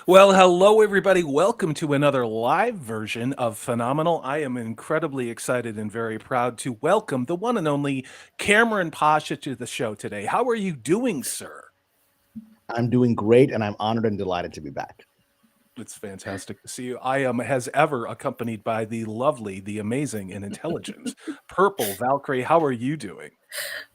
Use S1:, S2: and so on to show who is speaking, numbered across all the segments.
S1: Well, hello, everybody. Welcome to another live version of Phenomenal. I am incredibly excited and very proud to welcome the one and only Kamran Pasha to the show today. How are you doing, sir?
S2: I'm doing great, and I'm honored and delighted to be back.
S1: It's fantastic to see you. I am, as ever, accompanied by the lovely, the amazing, and intelligent Purple Valkyrie. How are you doing?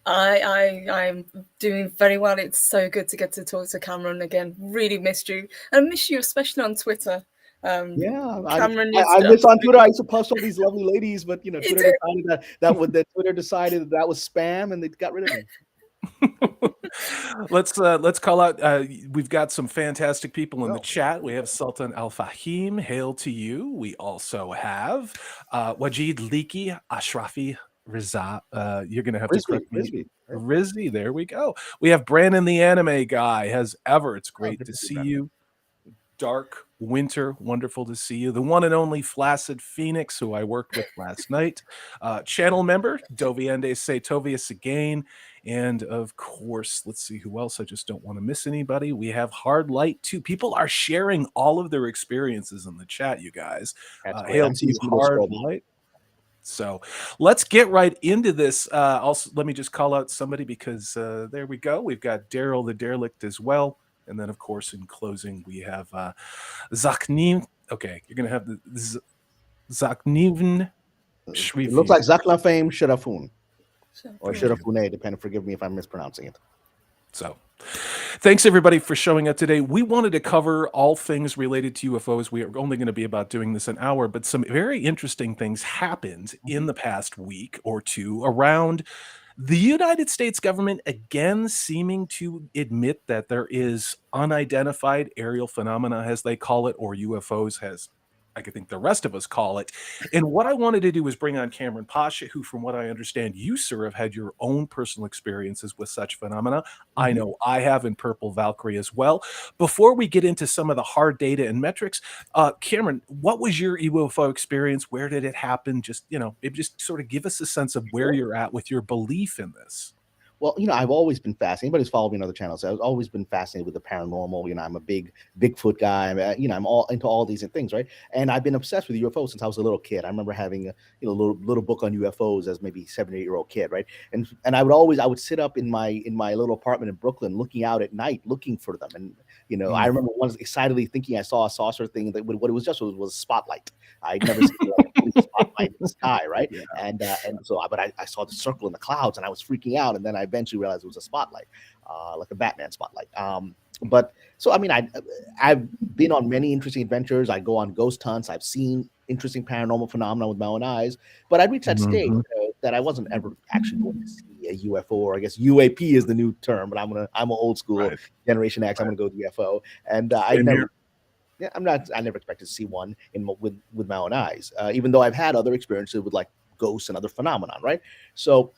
S3: I'm doing very well. It's so good to get to talk to Cameron again. Really missed you. I miss you especially on Twitter. Um,
S2: Yeah,
S3: Cameron
S2: I,
S3: is
S2: I miss on Twitter.
S3: absolutely
S2: I used to post all these lovely ladies, but
S3: you
S2: Twitter
S3: do.
S2: decided that Twitter decided that was spam, and they got rid of me.
S1: Let's call out. We've got some fantastic people in the
S2: Oh,
S1: chat. We have Sultan Al Fahim. Hail to you. We also have Wajid Leaky Ashrafi Riza. You're gonna have to
S2: Frisbee,
S1: correct me.
S2: Frisbee. Yeah.
S1: Rizzy, there we go. We have Brandon the anime guy. As ever, it's
S2: Oh,
S1: great
S2: good
S1: to
S2: to see
S1: see
S2: Brandon.
S1: you. Dark Winter, wonderful to see you. The one and only Flaccid Phoenix, who I worked with last night. Channel member, Doviende Setovius again. And of course, let's see who else. I just don't want to miss anybody. We have Hard Light too. People are sharing all of their experiences in the chat, you guys.
S2: That's great.
S1: Hail
S2: I'm
S1: to
S2: seeing
S1: you,
S2: some of those
S1: Hard
S2: scroll.
S1: Light. So let's get right into this. Also, let me just call out somebody because there we go. We've got Daryl the Derelict as well. And then, of course, in closing, we have Zakniv. Okay, you're going to have the Zaknivn
S2: It looks
S1: Shrifi.
S2: like Zakla Fame Shirafun or
S1: Thank you.
S2: Shirafune, depending. Forgive me if I'm mispronouncing it.
S1: So, thanks everybody for showing up today. We wanted to cover all things related to UFOs. We are only going to be about doing this an hour, but some very interesting things happened in the past week or two around the United States government again seeming to admit that there is unidentified aerial phenomena, as they call it, or UFOs, as I think the rest of us call it. And what I wanted to do was bring on Kamran Pasha, who, from what I understand, you, sir, have had your own personal experiences with such phenomena. I
S2: Mhm.
S1: know I have in Purple Valkyrie as well. Before we get into some of the hard data and metrics, Cameron, what was your UFO experience? Where did it happen? Just, maybe just sort of give us a sense of where
S2: Sure.
S1: you're at with your belief in this.
S2: Well, I've always been fascinated. Anybody's followed me on other channels. I've always been fascinated with the paranormal. I'm a big Bigfoot guy. I'm all into all these things, right? And I've been obsessed with UFOs since I was a little kid. I remember having a little book on UFOs as maybe 7 or 8 year old kid, right? And I would sit up in my little apartment in Brooklyn, looking out at night, looking for them. And I
S1: Mm.
S2: remember once excitedly thinking I saw a saucer thing that what it was just was a spotlight. I'd never seen like a fully spotlight in the sky, right?
S1: Yeah.
S2: And so, but I saw the circle in the clouds, and I was freaking out. And then I eventually realized it was a spotlight, like a Batman spotlight. But so I mean, I've been on many interesting adventures. I go on ghost hunts. I've seen interesting paranormal phenomena with my own eyes. But I reached that stage
S1: Mhm.
S2: that I wasn't ever actually going to see a UFO, or I guess UAP is the new term. But I'm an old school
S1: Right.
S2: Generation X. I'm
S1: Right.
S2: going to go UFO, and I
S1: Same
S2: never.
S1: here.
S2: Yeah, I'm not. I never expected to see one with my own eyes. Even though I've had other experiences with like ghosts and other phenomenon, right? So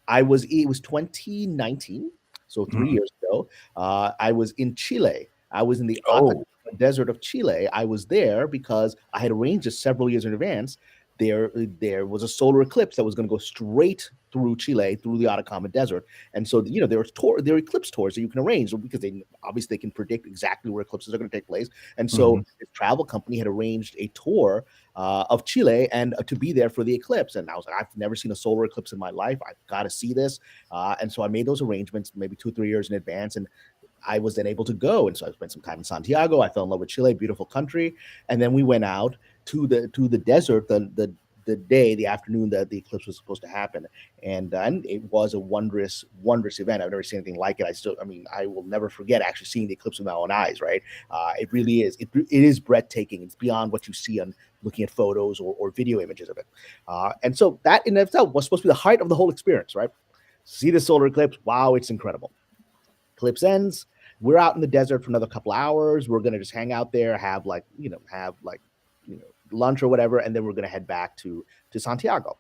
S2: it was 2019, so 3
S1: Mhm.
S2: years ago. I was in Chile. I was in the Atacama
S1: Oh.
S2: Desert of Chile. I was there because I had arranged this several years in advance. There was a solar eclipse that was going to go straight through Chile, through the Atacama Desert. And so, there are eclipse tours that you can arrange because they obviously they can predict exactly where eclipses are going to take place. And so
S1: Mhm.
S2: this travel company had arranged a tour of Chile and to be there for the eclipse. And I was like, I've never seen a solar eclipse in my life. I've got to see this. And so I made those arrangements maybe 2 or 3 years in advance. And I was then able to go. And so I spent some time in Santiago. I fell in love with Chile, beautiful country. And then we went out to the desert the afternoon that the eclipse was supposed to happen, and it was a wondrous event. I've never seen anything like it. I will never forget actually seeing the eclipse with my own eyes. Right, it really is. It is breathtaking. It's beyond what you see on looking at photos or video images of it. And so that in itself was supposed to be the height of the whole experience. Right, see the solar eclipse. Wow, it's incredible. Eclipse ends. We're out in the desert for another couple hours. We're gonna just hang out there, have lunch or whatever, and then we're gonna head back to Santiago.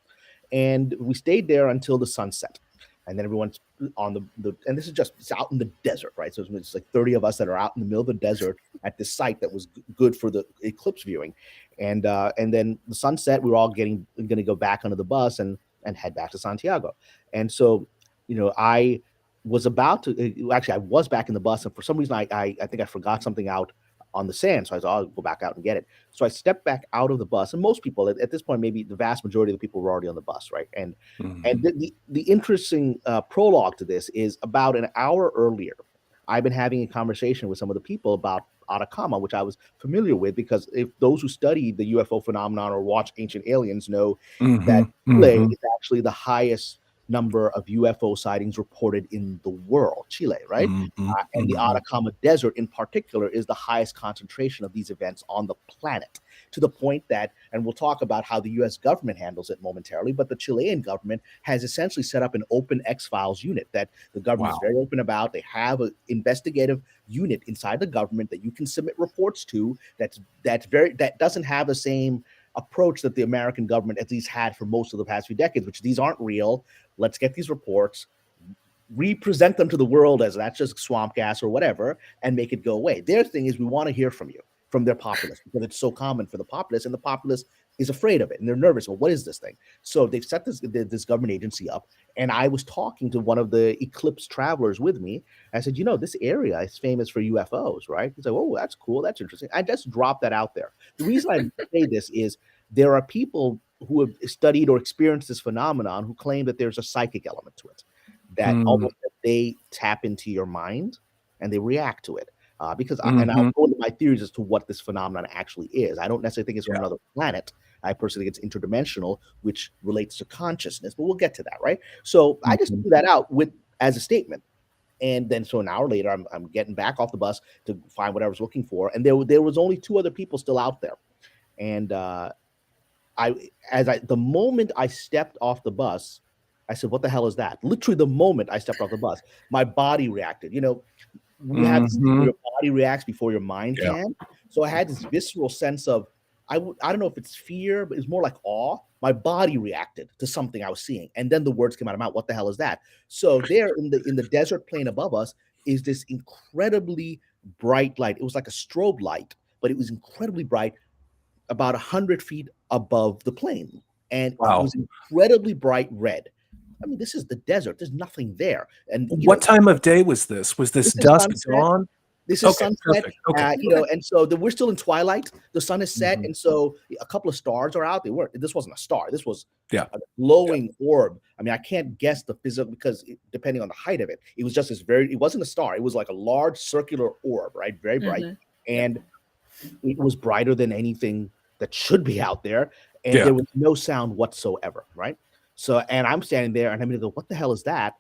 S2: And we stayed there until the sunset. And then everyone's on the and this is just it's out in the desert, right? So it's like 30 of us that are out in the middle of the desert at this site that was good for the eclipse viewing. And then the sunset, we were all gonna go back onto the bus and head back to Santiago. And so, I was about to actually I was back in the bus, and for some reason I think I forgot something out on the sand. So I thought I'll go back out and get it. So I stepped back out of the bus, and most people at this point, maybe the vast majority of the people were already on the bus, right? And the interesting prologue to this is about an hour earlier, I've been having a conversation with some of the people about Atacama, which I was familiar with, because if those who study the UFO phenomenon or watch Ancient Aliens know that Chile is actually the highest number of UFO sightings reported in the world, Chile, right? And the Atacama Desert in particular is the highest concentration of these events on the planet, to the point that, and we'll talk about how the US government handles it momentarily, but the Chilean government has essentially set up an open X-Files unit that the government is very open about. They have an investigative unit inside the government that you can submit reports to that doesn't have the same approach that the American government at least had for most of the past few decades, which these aren't real. Let's get these reports, represent them to the world as that's just swamp gas or whatever, and make it go away. Their thing is, we want to hear from you, from their populace, because it's so common for the populace, and the populace is afraid of it, and they're nervous. Well, what is this thing? So they've set this government agency up, and I was talking to one of the Eclipse travelers with me. I said, this area is famous for UFOs, right? He's like, oh, that's cool. That's interesting. I just dropped that out there. The reason I say this is there are people who have studied or experienced this phenomenon who claim that there's a psychic element to it, that almost that they tap into your mind and they react to it. Because and I'll go into my theories as to what this phenomenon actually is. I don't necessarily think it's from another planet. I personally think it's interdimensional, which relates to consciousness, but we'll get to that, right? So I just threw that out as a statement. And then so an hour later, I'm getting back off the bus to find what I was looking for. And there was only two other people still out there. And the moment I stepped off the bus, I said, what the hell is that? Literally the moment I stepped off the bus, my body reacted. We have this thing where your body reacts before your mind can. So I had this visceral sense of, I don't know if it's fear, but it's more like awe. My body reacted to something I was seeing. And then the words came out of my mouth, what the hell is that? So there in the desert plain above us is this incredibly bright light. It was like a strobe light, but it was incredibly bright, about 100 feet above the plain. And it was incredibly bright red. I mean, this is the desert. There's nothing there. And
S1: what time of day was this? Was this dusk, dawn?
S2: This is sunset, and so we're still in twilight. The sun is set, and so a couple of stars are out. This wasn't a star. This was a glowing orb. I mean, I can't guess the physical, because depending on the height of it, it was just it wasn't a star. It was like a large circular orb, right? Very bright, and it was brighter than anything that should be out there, and there was no sound whatsoever, right? So, and I'm standing there, and I'm gonna go, what the hell is that?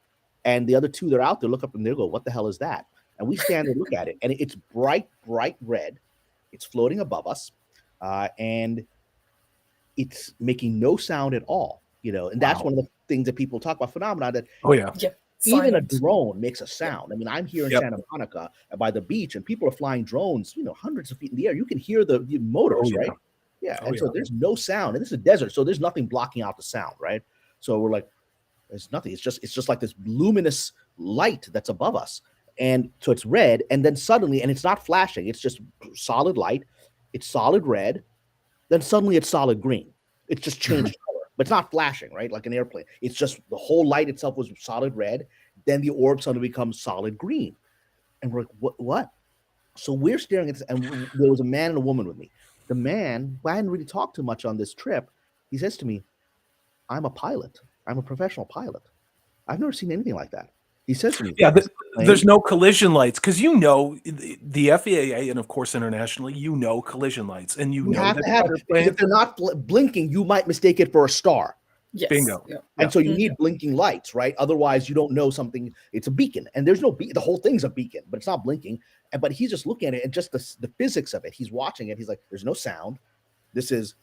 S2: And the other two that are out there look up and they go, what the hell is that? And we stand and look at it, and it's bright red. It's floating above us, and it's making no sound at all. And that's one of the things that people talk about phenomena that even a drone makes a sound. I mean, I'm here in Santa Monica by the beach, and people are flying drones, hundreds of feet in the air. You can hear the motors, right? So there's no sound, and this is a desert, so there's nothing blocking out the sound, right? So we're like, there's nothing. It's just like this luminous light that's above us. And so it's red, and then suddenly, and it's not flashing, it's just solid light. It's solid red, then suddenly it's solid green. It's just changed color, but it's not flashing, right? Like an airplane. It's just the whole light itself was solid red. Then the orb suddenly becomes solid green. And we're like, what? So we're staring at this, and there was a man and a woman with me. The man, I hadn't really talked too much on this trip. He says to me, I'm a pilot. I'm a professional pilot. I've never seen anything like that. He says to me,
S1: there's no collision lights, because the FAA and of course internationally, collision lights, and you know
S2: have to have it. If they're not blinking, you might mistake it for a star.
S3: Yes.
S1: Bingo.
S2: And so you need blinking lights, right? Otherwise, you don't know something. It's a beacon, and there's no the whole thing's a beacon, but it's not blinking. But he's just looking at it, and just the physics of it. He's watching it. He's like, "There's no sound. This is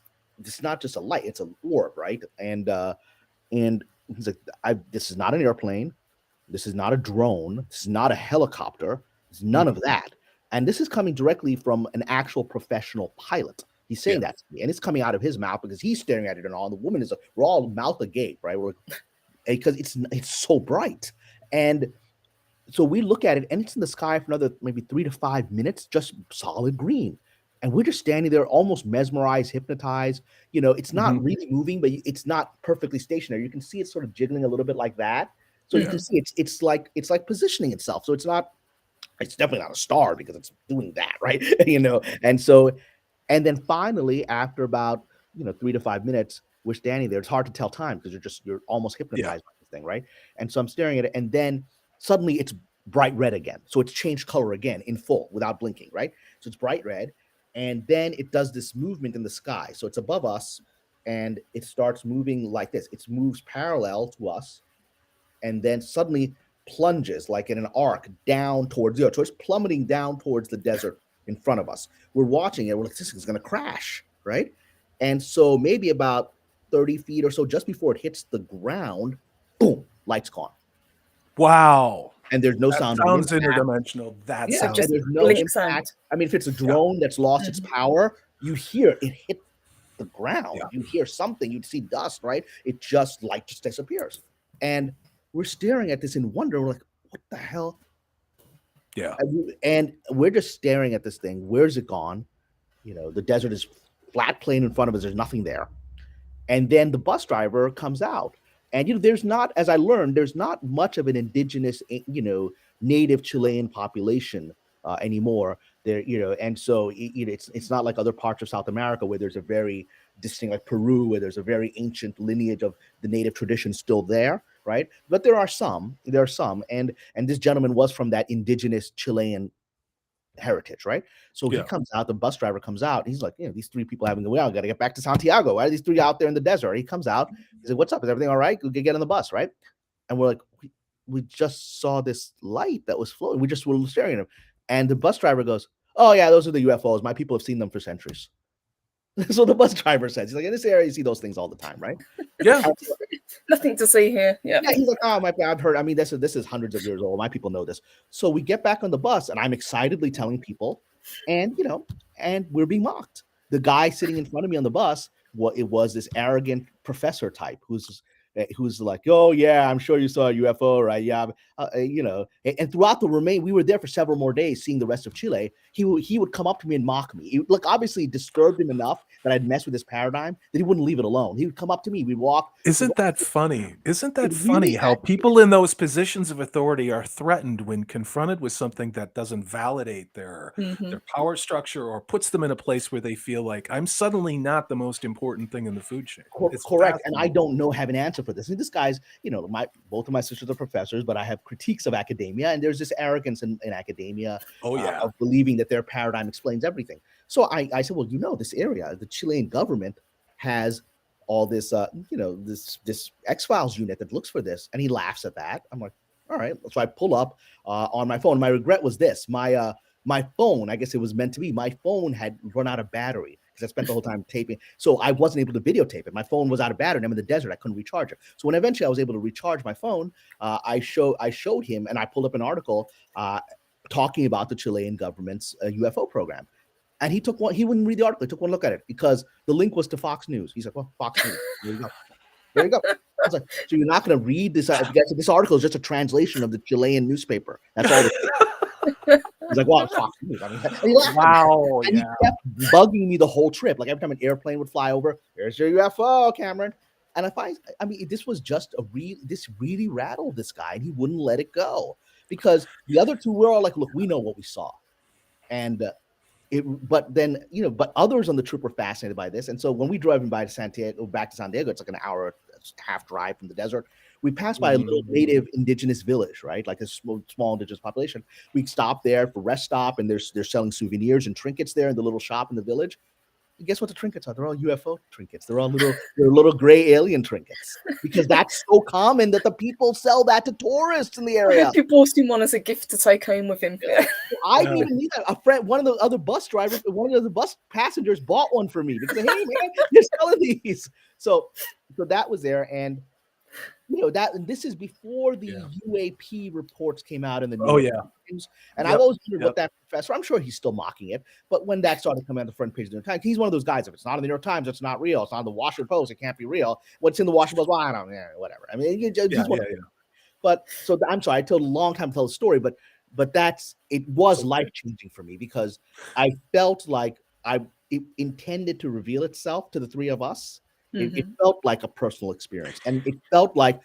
S2: not just a light; it's an orb, right?" And he's like, "This is not an airplane. This is not a drone. This is not a helicopter. It's none of that. And this is coming directly from an actual professional pilot." He's saying that to me, and it's coming out of his mouth because he's staring at it and all. And the woman we're all mouth agape, right? Because it's so bright. And so we look at it, and it's in the sky for another maybe 3 to 5 minutes, just solid green. And we're just standing there, almost mesmerized, hypnotized. It's not really moving, but it's not perfectly stationary. You can see it sort of jiggling a little bit like that. So you can see it's like positioning itself. So it's not It's definitely not a star because it's doing that, right? You know, and so, and then finally, after about 3 to 5 minutes, we're standing there. It's hard to tell time because you're almost
S1: Yeah.
S2: hypnotized by this thing, right? And so I'm staring at it, and then suddenly it's bright red again. So it's changed color again in full without blinking, right? So it's bright red, and then it does this movement in the sky. So it's above us, and it starts moving like this. It moves parallel to us, and then suddenly plunges like in an arc down towards the earth. So it's plummeting down towards the desert in front of us. We're watching it. We're like, this is going to crash, right? And so maybe about 30 feet or so, just before it hits the ground, boom, lights gone.
S1: Wow.
S2: And there's no
S1: That
S2: sound.
S1: sounds interdimensional. That
S2: Yeah,
S1: sounds.
S2: and there's no
S3: blink
S2: impact.
S3: sound.
S2: I mean, if it's a drone that's lost its power, you hear it hit the ground.
S1: Yeah.
S2: You hear something. You'd see dust, right? It just disappears. And we're staring at this in wonder. We're like, what the hell?
S1: Yeah.
S2: And we're just staring at this thing. Where's it gone? The desert is flat plain in front of us. There's nothing there. And then the bus driver comes out. And, there's not, as I learned, there's not much of an indigenous, native Chilean population anymore there, and so it's not like other parts of South America where there's a very distinct, like Peru, where there's a very ancient lineage of the native tradition still there, right? But there are some, and this gentleman was from that indigenous Chilean heritage, right? So he comes out, the bus driver comes out, and he's like, these three people having I got to get back to Santiago. Why are these three out there in the desert? He comes out, he's like, what's up? Is everything all right? Get on the bus, right? And we're like, we just saw this light that was floating. We just were staring at him. And the bus driver goes, oh yeah, those are the UFOs. My people have seen them for centuries. So the bus driver says, he's like, in this area, you see those things all the time, right?
S1: Yeah.
S3: Nothing to see here. Yeah.
S2: Yeah, he's like, oh, I've heard. I mean, this is hundreds of years old. My people know this. So we get back on the bus, and I'm excitedly telling people, and and we're being mocked. The guy sitting in front of me on the bus, it was this arrogant professor type who's like, oh yeah, I'm sure you saw a UFO, right? Yeah, and throughout we were there for several more days, seeing the rest of Chile. He would come up to me and mock me. It, obviously disturbed him enough that I'd mess with his paradigm that he wouldn't leave it alone. He would come up to me, we'd walk.
S1: Isn't that funny? Isn't that
S2: It
S1: funny
S2: really
S1: how people in those positions of authority are threatened when confronted with something that doesn't validate their power structure or puts them in a place where they feel like I'm suddenly not the most important thing in the food chain. It's
S2: Correct. And I
S1: fascinating.
S2: don't have an answer for this. And this guy's, both of my sisters are professors, but I have critiques of academia, and there's this arrogance in academia of believing that their paradigm explains everything. So I said, well, this area, the Chilean government has all this, this X-Files unit that looks for this. And he laughs at that. I'm like, all right. So I pull up on my phone. My regret was this. My phone, I guess it was meant to be, my phone had run out of battery because I spent the whole time taping. So I wasn't able to videotape it. My phone was out of battery and I'm in the desert. I couldn't recharge it. So when eventually I was able to recharge my phone, I showed him, and I pulled up an article talking about the Chilean government's UFO program. And he wouldn't read the article. He took one look at it because the link was to Fox News. He's like, well, Fox News. There you go. There you go. I was like, so you're not going to read this? This article is just a translation of the Chilean newspaper. That's all. He's like, well, it's Fox News. I mean, and he laughed.
S1: Wow.
S2: And he kept bugging me the whole trip. Like every time an airplane would fly over, there's your UFO, Cameron. And I mean, this was just this really rattled this guy, and he wouldn't let it go because the other two were all like, look, we know what we saw. And but others on the trip were fascinated by this. And so when we drove back to San Diego, it's like an hour and a half drive from the desert. We passed by a little native indigenous village, right? Like a small indigenous population. We stopped there for rest stop, and they're selling souvenirs and trinkets there in the little shop in the village. And guess what the trinkets are? They're all UFO trinkets. They're all little gray alien trinkets because that's so common that the people sell that to tourists in the area.
S3: He bought him one as a gift to take home with him.
S2: I didn't even need that. A friend, one of the other bus drivers, one of the bus passengers bought one for me because, hey man, you're selling these. So that was there, and this is before the UAP reports came out in the New York Times. And I've always wondered what that professor, I'm sure he's still mocking it, but when that started coming on the front page of the New York Times, he's one of those guys, if it's not in the New York Times, it's not real. It's not in the Washington Post, it can't be real. What's in the Washington Post? Well, I don't know, whatever. I mean, But so I'm sorry, I told a long time to tell the story, but it was life-changing for me because I felt like it intended to reveal itself to the three of us. It felt like a personal experience, and it felt like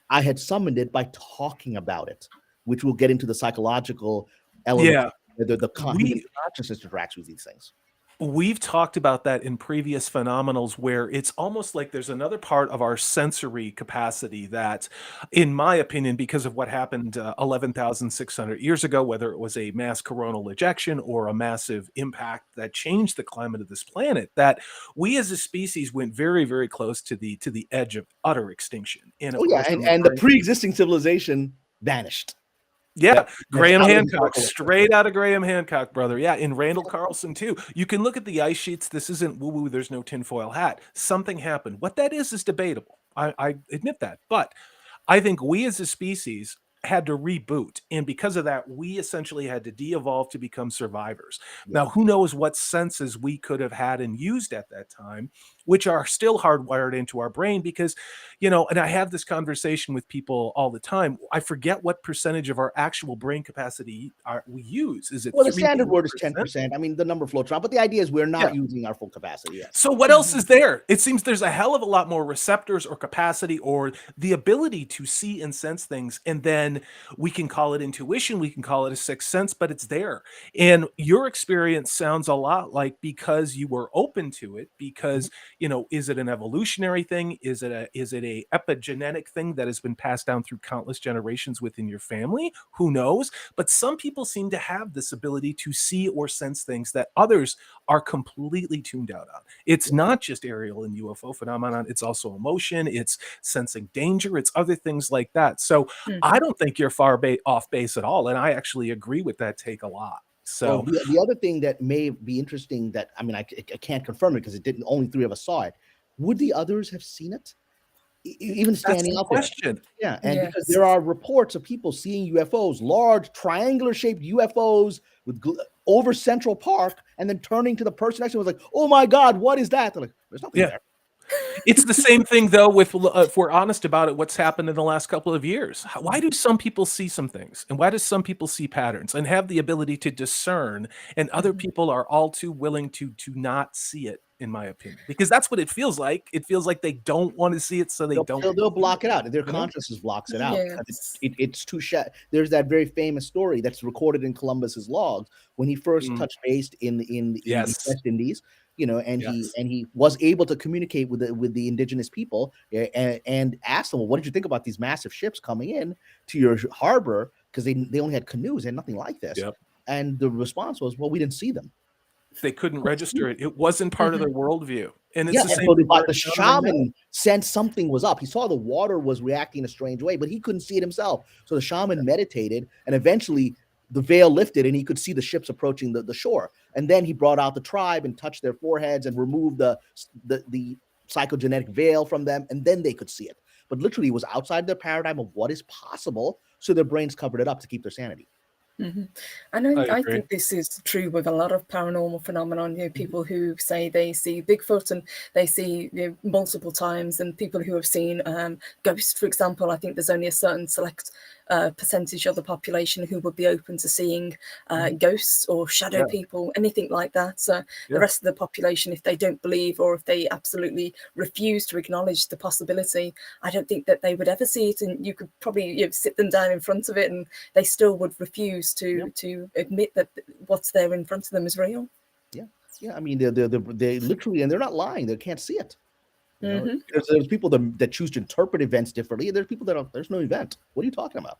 S2: I had summoned it by talking about it, which we'll get into the psychological element,
S1: Yeah.
S2: the human
S1: We
S2: consciousness interacts with these things.
S1: We've talked about that in previous phenomenals where it's almost like there's another part of our sensory capacity that, in my opinion, because of what happened 11,600 years ago, whether it was a mass coronal ejection or a massive impact that changed the climate of this planet, that we as a species went very, very close to the edge of utter extinction. And of
S2: Oh yeah,
S1: course, I'm
S2: and the
S1: referring.
S2: pre-existing civilization vanished.
S1: Yeah,
S2: That's
S1: Graham
S2: out of
S1: Hancock,
S2: historical record.
S1: straight out of Graham Hancock, brother. Yeah, in Randall Carlson too. You can look at the ice sheets. This isn't woo-woo. There's no tinfoil hat. Something happened. What that is debatable. I admit that. But I think we as a species had to reboot. And because of that, we essentially had to de-evolve to become survivors.
S2: Yeah.
S1: Now, who knows what senses we could have had and used at that time, which are still hardwired into our brain because, and I have this conversation with people all the time. I forget what percentage of our actual brain capacity we use. Is it
S2: Well, the
S1: 3%?
S2: standard word is 10%. I mean, the number floats around, but the idea is we're not using our full capacity. Yes.
S1: So what else is there? It seems there's a hell of a lot more receptors or capacity or the ability to see and sense things. And then we can call it intuition. We can call it a sixth sense, but it's there. And your experience sounds a lot like because you were open to it, because, is it an evolutionary thing? Is it a epigenetic thing that has been passed down through countless generations within your family? Who knows? But some people seem to have this ability to see or sense things that others are completely tuned out on. It's not just aerial and UFO phenomenon. It's also emotion. It's sensing danger. It's other things like that. So I don't think you're far off base at all. And I actually agree with that take a lot. So
S2: well, the other thing that may be interesting that, I mean, I can't confirm it because it didn't, only 3 of us saw it. Would the others have seen it? Even standing out
S1: question.
S2: There. Yeah. And because there are reports of people seeing UFOs, large triangular shaped UFOs with over Central Park, and then turning to the person next to them was like, "Oh my God, what is that?" They're like, "There's nothing there."
S1: It's the same thing though with if we're honest about it, what's happened in the last couple of years. Why do some people see some things and why do some people see patterns and have the ability to discern, and other people are all too willing to not see it, in my opinion, because that's what it feels like. It feels like they don't want to see it, so
S2: they'll block it out. Their consciousness blocks it out. It's too There's that very famous story that's recorded in Columbus's logs when he first touched base in the West Indies. And he was able to communicate with the indigenous people and ask them, well, what did you think about these massive ships coming in to your harbor? Because they only had canoes and nothing like this. And the response was, well, we didn't see them.
S1: They couldn't register it. It wasn't part of their worldview. And it's the same.
S2: So the shaman sensed something was up. He saw the water was reacting a strange way, but he couldn't see it himself. So the shaman meditated, and eventually the veil lifted and he could see the ships approaching the shore. And then he brought out the tribe and touched their foreheads and removed the psychogenetic veil from them, and then they could see it. But literally it was outside their paradigm of what is possible, so their brains covered it up to keep their sanity.
S3: And I think this is true with a lot of paranormal phenomenon. People who say they see Bigfoot and they see multiple times, and people who have seen ghosts, for example. I think there's only a certain select percentage of the population who would be open to seeing ghosts or shadow people, anything like that. So the rest of the population, if they don't believe or if they absolutely refuse to acknowledge the possibility, I don't think that they would ever see it. And you could probably sit them down in front of it and they still would refuse to admit that what's there in front of them is real.
S2: I mean, they literally, and they're not lying, they can't see it. There's people that choose to interpret events differently. There's people that there's no event. What are you talking about?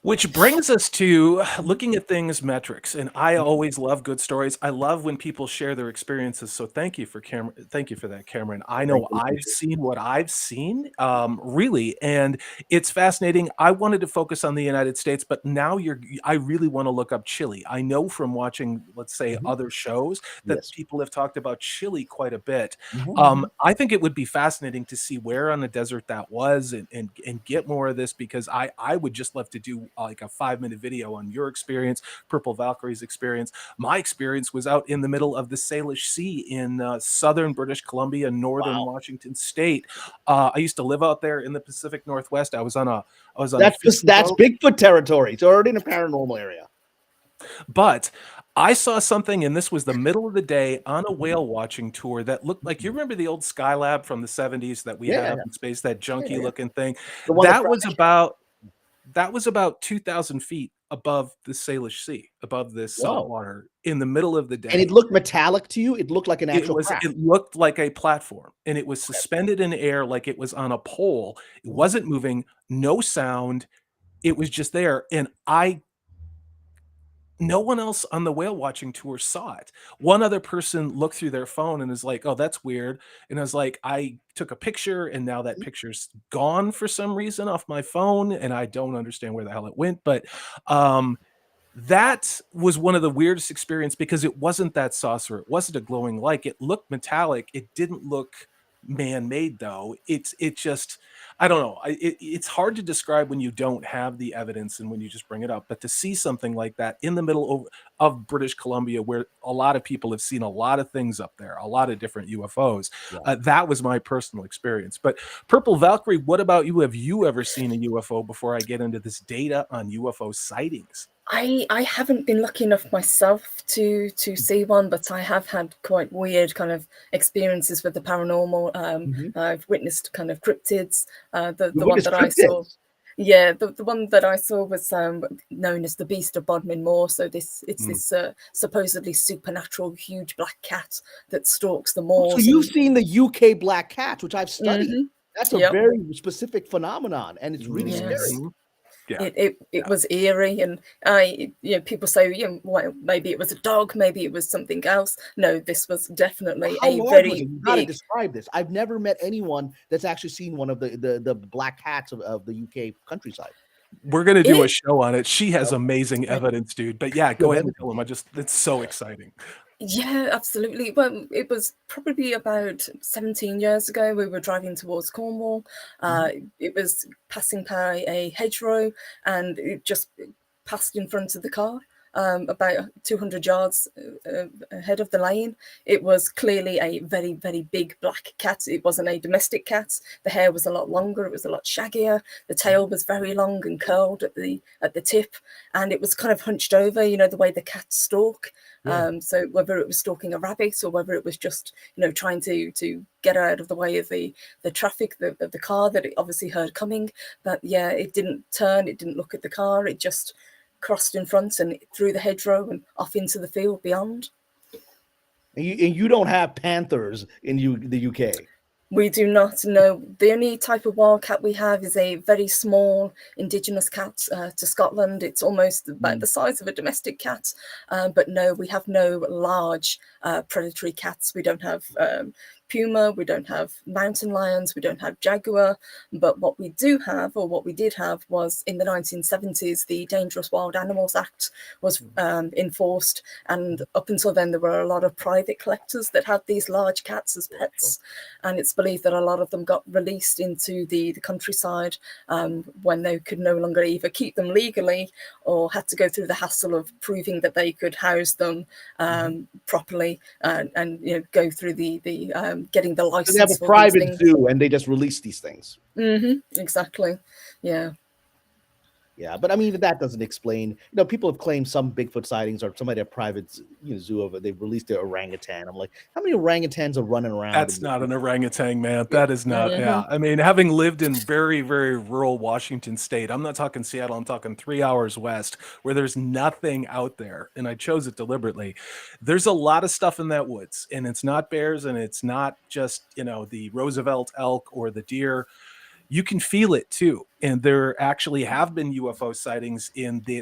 S1: Which brings us to looking at things metrics. And I always love good stories. I love when people share their experiences. So thank you for that, Cameron. I know I've seen what I've seen, really, and it's fascinating. I wanted to focus on the United States, but now I really want to look up Chile. I know from watching, let's say, other shows that people have talked about Chile quite a bit. I think it would be fascinating to see where on the desert that was and get more of this, because I would just love to do like a 5-minute video on your experience, Purple Valkyrie's experience. My experience was out in the middle of the Salish Sea in southern British Columbia, northern Washington State. I used to live out there in the Pacific Northwest. I was on that's
S2: Bigfoot territory. It's already in a paranormal area.
S1: But I saw something, and this was the middle of the day on a whale watching tour that looked like, you remember the old Skylab from the 70s that we had up in space, that junky looking thing? That was about 2,000 feet above the Salish Sea, above this salt
S2: Whoa.
S1: water in the middle of the day.
S2: And it looked metallic to you? It looked like an actual craft?
S1: It looked like a platform, and it was
S2: Okay.
S1: suspended in air like it was on a pole. It wasn't moving, no sound. It was just there, and no one else on the whale watching tour saw it. One other person looked through their phone and is like, "Oh, that's weird." And I was like, "I took a picture, and now that picture's gone for some reason off my phone, and I don't understand where the hell it went." But that was one of the weirdest experience because it wasn't that saucer. It wasn't a glowing light. It looked metallic. It didn't look man-made though. It just, I don't know. It's hard to describe when you don't have the evidence and when you just bring it up. But to see something like that in the middle of British Columbia, where a lot of people have seen a lot of things up there, a lot of different UFOs, that was my personal experience. But Purple Valkyrie, what about you? Have you ever seen a UFO before I get into this data on UFO sightings?
S3: I haven't been lucky enough myself to see one, but I have had quite weird kind of experiences with the paranormal. I've witnessed kind of cryptids. The one that I saw, the one that I saw was known as the Beast of Bodmin Moor. So it's this supposedly supernatural huge black cat that stalks the moors.
S2: So you've seen the UK black cats, which I've studied. That's a very specific phenomenon, and it's really scary.
S1: Yeah.
S3: It was eerie, and people say, well, maybe it was a dog, maybe it was something else. No, this was definitely a very
S2: you gotta describe this. I've never met anyone that's actually seen one of the black cats of the UK countryside.
S1: We're gonna do a show on it. She has amazing evidence, dude. But yeah, go ahead and tell them. It's so exciting.
S3: Yeah, absolutely. Well, it was probably about 17 years ago. We were driving towards Cornwall. It was passing by a hedgerow, and it just passed in front of the car. About 200 yards ahead of the lane. It was clearly a very, very big black cat. It wasn't a domestic cat. The hair was a lot longer. It was a lot shaggier. The tail was very long and curled at the tip, and it was kind of hunched over. You know, the way the cats stalk. So whether it was stalking a rabbit or whether it was just trying to get out of the way of the traffic, the car that it obviously heard coming. But yeah, it didn't turn. It didn't look at the car. It just crossed in front and through the hedgerow and off into the field beyond.
S2: And you don't have panthers in the UK?
S3: We do not know. The only type of wildcat we have is a very small indigenous cat to Scotland. It's almost about the size of a domestic cat. But no, we have no large predatory cats. We don't have puma, we don't have mountain lions, we don't have jaguar. But what we do have, or what we did have, was in the 1970s, the Dangerous Wild Animals Act was enforced. And up until then, there were a lot of private collectors that had these large cats as pets. And it's believed that a lot of them got released into the countryside when they could no longer either keep them legally or had to go through the hassle of proving that they could house them properly and go through the getting the license.
S2: So they have a private zoo and they just release these things.
S3: Exactly. Yeah.
S2: Yeah, but I mean, that doesn't explain. People have claimed some Bigfoot sightings or somebody at a private zoo of it. They've released their orangutan. I'm like, how many orangutans are running around?
S1: That's not an orangutan, man. That is not. Yeah, I mean, having lived in very, very rural Washington State, I'm not talking Seattle. I'm talking 3 hours west, where there's nothing out there, and I chose it deliberately. There's a lot of stuff in that woods, and it's not bears, and it's not just the Roosevelt elk or the deer. You can feel it too. And there actually have been UFO sightings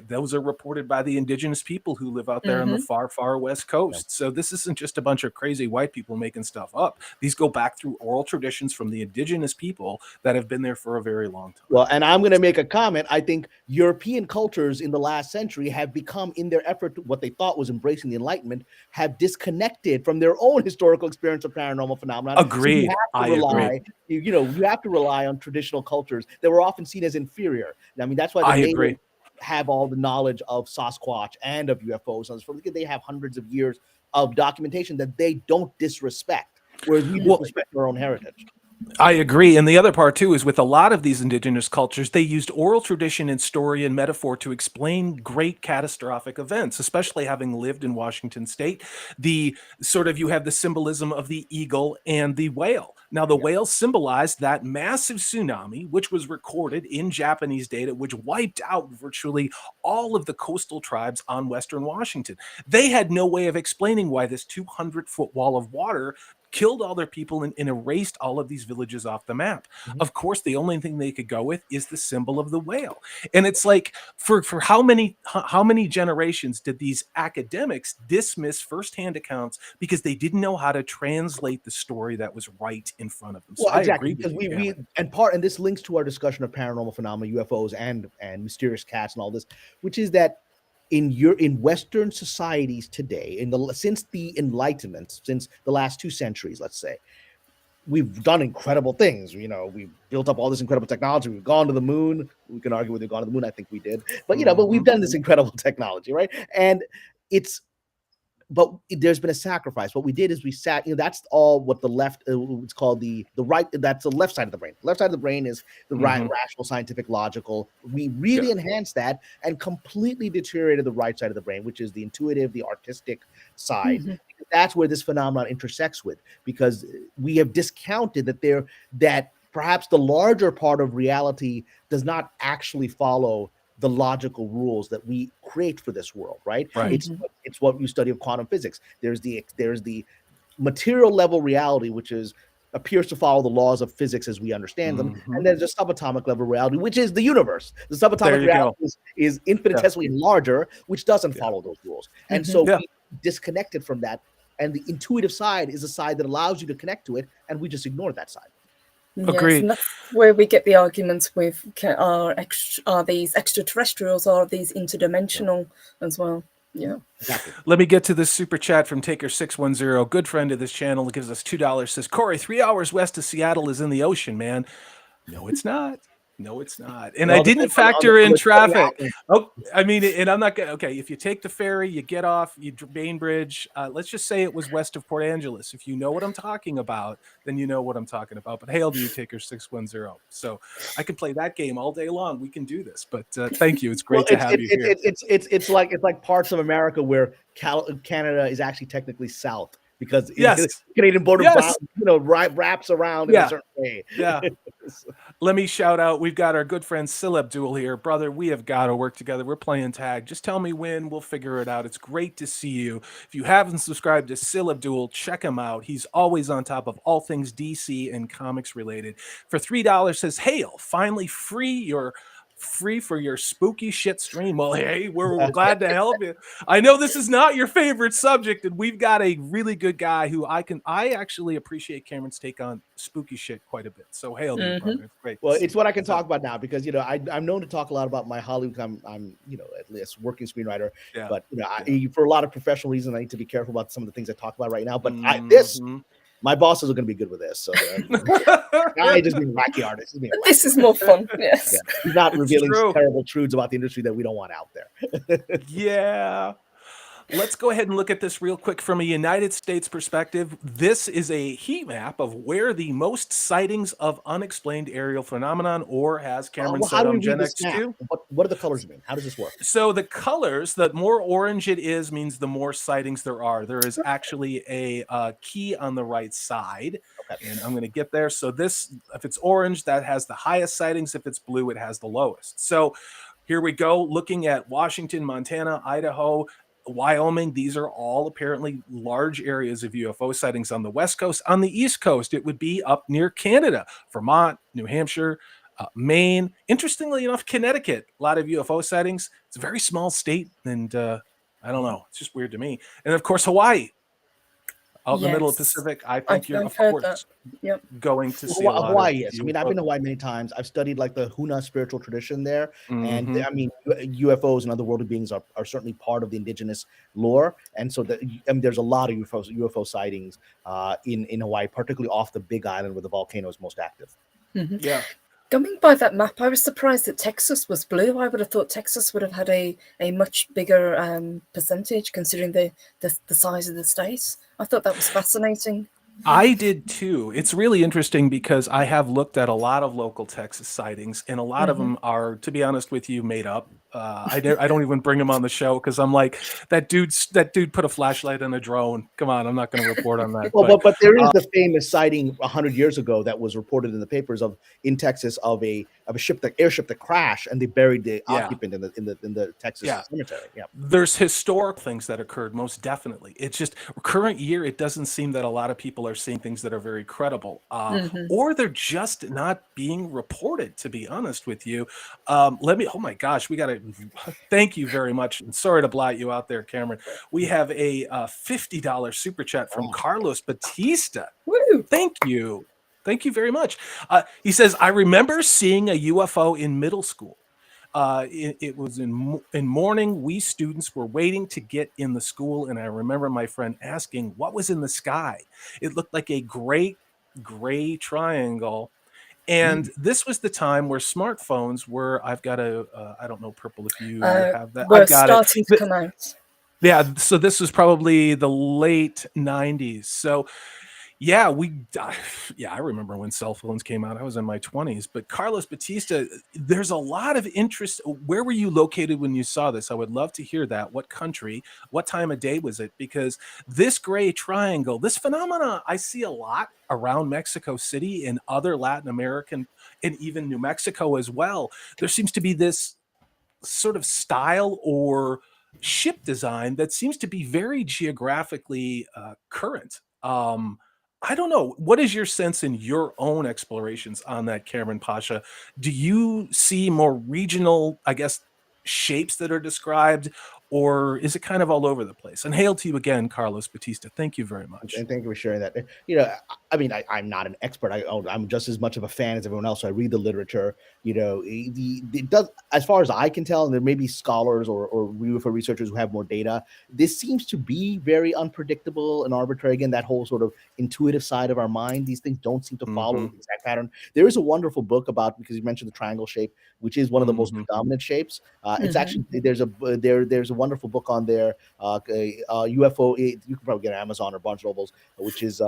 S1: those are reported by the indigenous people who live out there on the far, far West Coast. So this isn't just a bunch of crazy white people making stuff up. These go back through oral traditions from the indigenous people that have been there for a very long time.
S2: Well, and I'm going to make a comment. I think European cultures in the last century have become, in their effort to what they thought was embracing the Enlightenment, have disconnected from their own historical experience of paranormal phenomena.
S1: Agreed.
S2: So you have to rely on traditional cultures that were often seen as inferior. I mean, that's why they have all the knowledge of Sasquatch and of UFOs. They have hundreds of years of documentation that they don't disrespect, whereas we disrespect our own heritage.
S1: I agree. And the other part too is with a lot of these indigenous cultures, they used oral tradition and story and metaphor to explain great catastrophic events, especially having lived in Washington state. The sort of, you have the symbolism of the eagle and the whale. Now, the whale symbolized that massive tsunami, which was recorded in Japanese data, which wiped out virtually all of the coastal tribes on Western Washington. They had no way of explaining why this 200-foot wall of water killed all their people and erased all of these villages off the map. Of course, the only thing they could go with is the symbol of the whale. And it's like, for how many generations did these academics dismiss firsthand accounts because they didn't know how to translate the story that was right in front of them? So
S2: Well,
S1: I
S2: exactly,
S1: agree
S2: because
S1: with you,
S2: we and this links to our discussion of paranormal phenomena, UFOs, and mysterious cats and all this, which is that in Western societies today, since the Enlightenment, since the last 2 centuries, let's say, we've done incredible things. We've built up all this incredible technology. We've gone to the moon. We can argue whether we've gone to the moon. I think we did, but but we've done this incredible technology, right? And but there's been a sacrifice. What we did is we sat, that's all what the left, it's called the right, that's the left side of the brain. The left side of the brain is the right, rational, scientific, logical. We really enhanced that and completely deteriorated the right side of the brain, which is the intuitive, the artistic side. That's where this phenomenon intersects with, because we have discounted that perhaps the larger part of reality does not actually follow the logical rules that we create for this world, right? It's what you study of quantum physics. There's the material level reality, which appears to follow the laws of physics as we understand them, and there's a subatomic level reality, which is the universe. The subatomic reality is infinitesimally larger, which doesn't follow those rules, and so we disconnected from that. And the intuitive side is a side that allows you to connect to it, and we just ignore that side.
S3: Yes, and that's where we get the arguments with are these extraterrestrials, or are these interdimensional as well? Yeah.
S2: Exactly.
S1: Let me get to this super chat from Taker610. Good friend of this channel, gives us $2. Says, Corey, 3 hours west of Seattle is in the ocean, man. No, it's not. No, it's not. And I didn't factor in traffic. Oh, I mean, and I'm not going to, okay, if you take the ferry, you get off, Bainbridge, let's just say it was west of Port Angeles. If you know what I'm talking about, then you know what I'm talking about. But hail to you, Taker610. So I can play that game all day long. We can do this. But thank you. It's great to have you here.
S2: It's like parts of America where Canada is actually technically south, because the Canadian border wraps around in a certain way.
S1: Let me shout out, we've got our good friend Sileb Duel here. Brother, we have got to work together. We're playing tag. Just tell me when. We'll figure it out. It's great to see you. If you haven't subscribed to Sileb Duel, check him out. He's always on top of all things DC and comics related. For $3, says, hail, finally free for your spooky shit stream. Well, hey, we're glad to help you. I know this is not your favorite subject, and we've got a really good guy who I actually appreciate Cameron's take on spooky shit quite a bit. So hail to you, brother. It's great.
S2: Well, it's what I can talk about now, because I'm known to talk a lot about my Hollywood. I'm at least working screenwriter, but for a lot of professional reasons, I need to be careful about some of the things I talk about right now. But my bosses are going to be good with this. So I just being wacky artist.
S3: This is more fun. Yes.
S2: He's not revealing terrible truths about the industry that we don't want out there.
S1: Let's go ahead and look at this real quick from a United States perspective. This is a heat map of where the most sightings of unexplained aerial phenomenon, or as Cameron said on Gen X2.
S2: What do the colors mean? How does this work?
S1: So the colors, the more orange it is, means the more sightings there are. There is actually a key on the right side, and I'm going to get there. So this, if it's orange, that has the highest sightings. If it's blue, it has the lowest. So here we go, looking at Washington, Montana, Idaho, Wyoming. These are all apparently large areas of UFO sightings on the West Coast. On the East Coast, it would be up near Canada, Vermont, New Hampshire, Maine. Interestingly enough, Connecticut, a lot of UFO sightings. It's a very small state, and I don't know. It's just weird to me. And of course, Hawaii, out in the middle of the Pacific. I think you're, of course, going to see
S2: Hawaii. Yes, I mean, I've been to Hawaii many times. I've studied like the Huna spiritual tradition there, and I mean, UFOs and other worldly beings are certainly part of the indigenous lore, and so there's a lot of UFO sightings in Hawaii, particularly off the Big Island where the volcano is most active.
S3: Going by that map, I was surprised that Texas was blue. I would have thought Texas would have had a much bigger percentage, considering the size of the state. I thought that was fascinating.
S1: I did too. It's really interesting because I have looked at a lot of local Texas sightings, and a lot of them are, to be honest with you, made up. I don't even bring them on the show because I'm like, that dude put a flashlight on a drone. Come on, I'm not going to report on that.
S2: Well, but there is the famous sighting 100 years ago that was reported in the papers of in Texas of a airship that crashed, and they buried the occupant in the Texas cemetery. Yeah,
S1: there's historic things that occurred, most definitely. It's just current year. It doesn't seem that a lot of people are seeing things that are very credible, or they're just not being reported. To be honest with you, let me. Oh my gosh, we got to. Thank you very much. And sorry to blot you out there, Cameron. We have a $50 super chat from Carlos Batista.
S3: Woo!
S1: Thank you. Thank you very much. He says, I remember seeing a UFO in middle school. It was in morning. We students were waiting to get in the school, and I remember my friend asking, what was in the sky? It looked like a great gray triangle. And this was the time where smartphones were, I've got a, I don't know, Purple, if you have that.
S3: We're
S1: I've got
S3: starting to come out.
S1: Yeah, so this was probably the late 90s. So yeah, I remember when cell phones came out. I was in my 20s. But Carlos Batista, there's a lot of interest. Where were you located when you saw this? I would love to hear that. What country? What time of day was it? Because this gray triangle, this phenomena, I see a lot around Mexico City and other Latin American and even New Mexico as well. There seems to be this sort of style or ship design that seems to be very geographically current. I don't know. What is your sense in your own explorations on that, Kamran Pasha? Do you see more regional, I guess, shapes that are described, or is it kind of all over the place? And hail to you again, Carlos Batista. Thank you very much.
S2: And thank you for sharing that. You know, I mean, I'm not an expert. I'm just as much of a fan as everyone else. So I read the literature. You know, it does, as far as I can tell, and there may be scholars or UFO researchers who have more data. This seems to be very unpredictable and arbitrary. Again, that whole sort of intuitive side of our mind. These things don't seem to follow the exact pattern. There is a wonderful book about, because you mentioned the triangle shape, which is one of the most predominant shapes. It's actually there's a wonderful book on there. UFO. You can probably get Amazon or Barnes Nobles, which is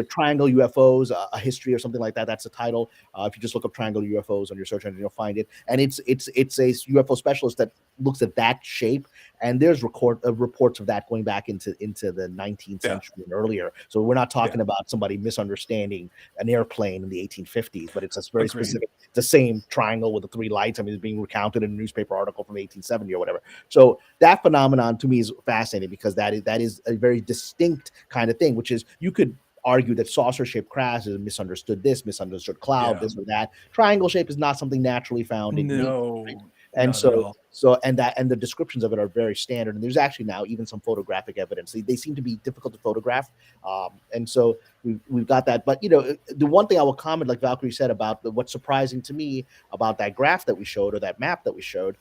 S2: Triangle UFOs, a history or something like that. That's the title. If you just look up Triangle UFOs on your search engine, you'll find it. And it's a UFO specialist that looks at that shape. And there's reports of that going back into the 19th century and earlier. So we're not talking about somebody misunderstanding an airplane in the 1850s, but it's a very specific. It's the same triangle with the three lights. I mean, it's being recounted in a newspaper article from 1870 or whatever. So that phenomenon to me is fascinating, because that is a very distinct kind of thing, which is, you could argue that saucer-shaped crash is misunderstood misunderstood cloud, this or that. Triangle shape is not something naturally found in nature, right? And and the descriptions of it are very standard. And there's actually now even some photographic evidence. They seem to be difficult to photograph. And so we've got that. But, you know, the one thing I will comment, like Valkyrie said, about what's surprising to me about that graph that we showed, or that map that we showed,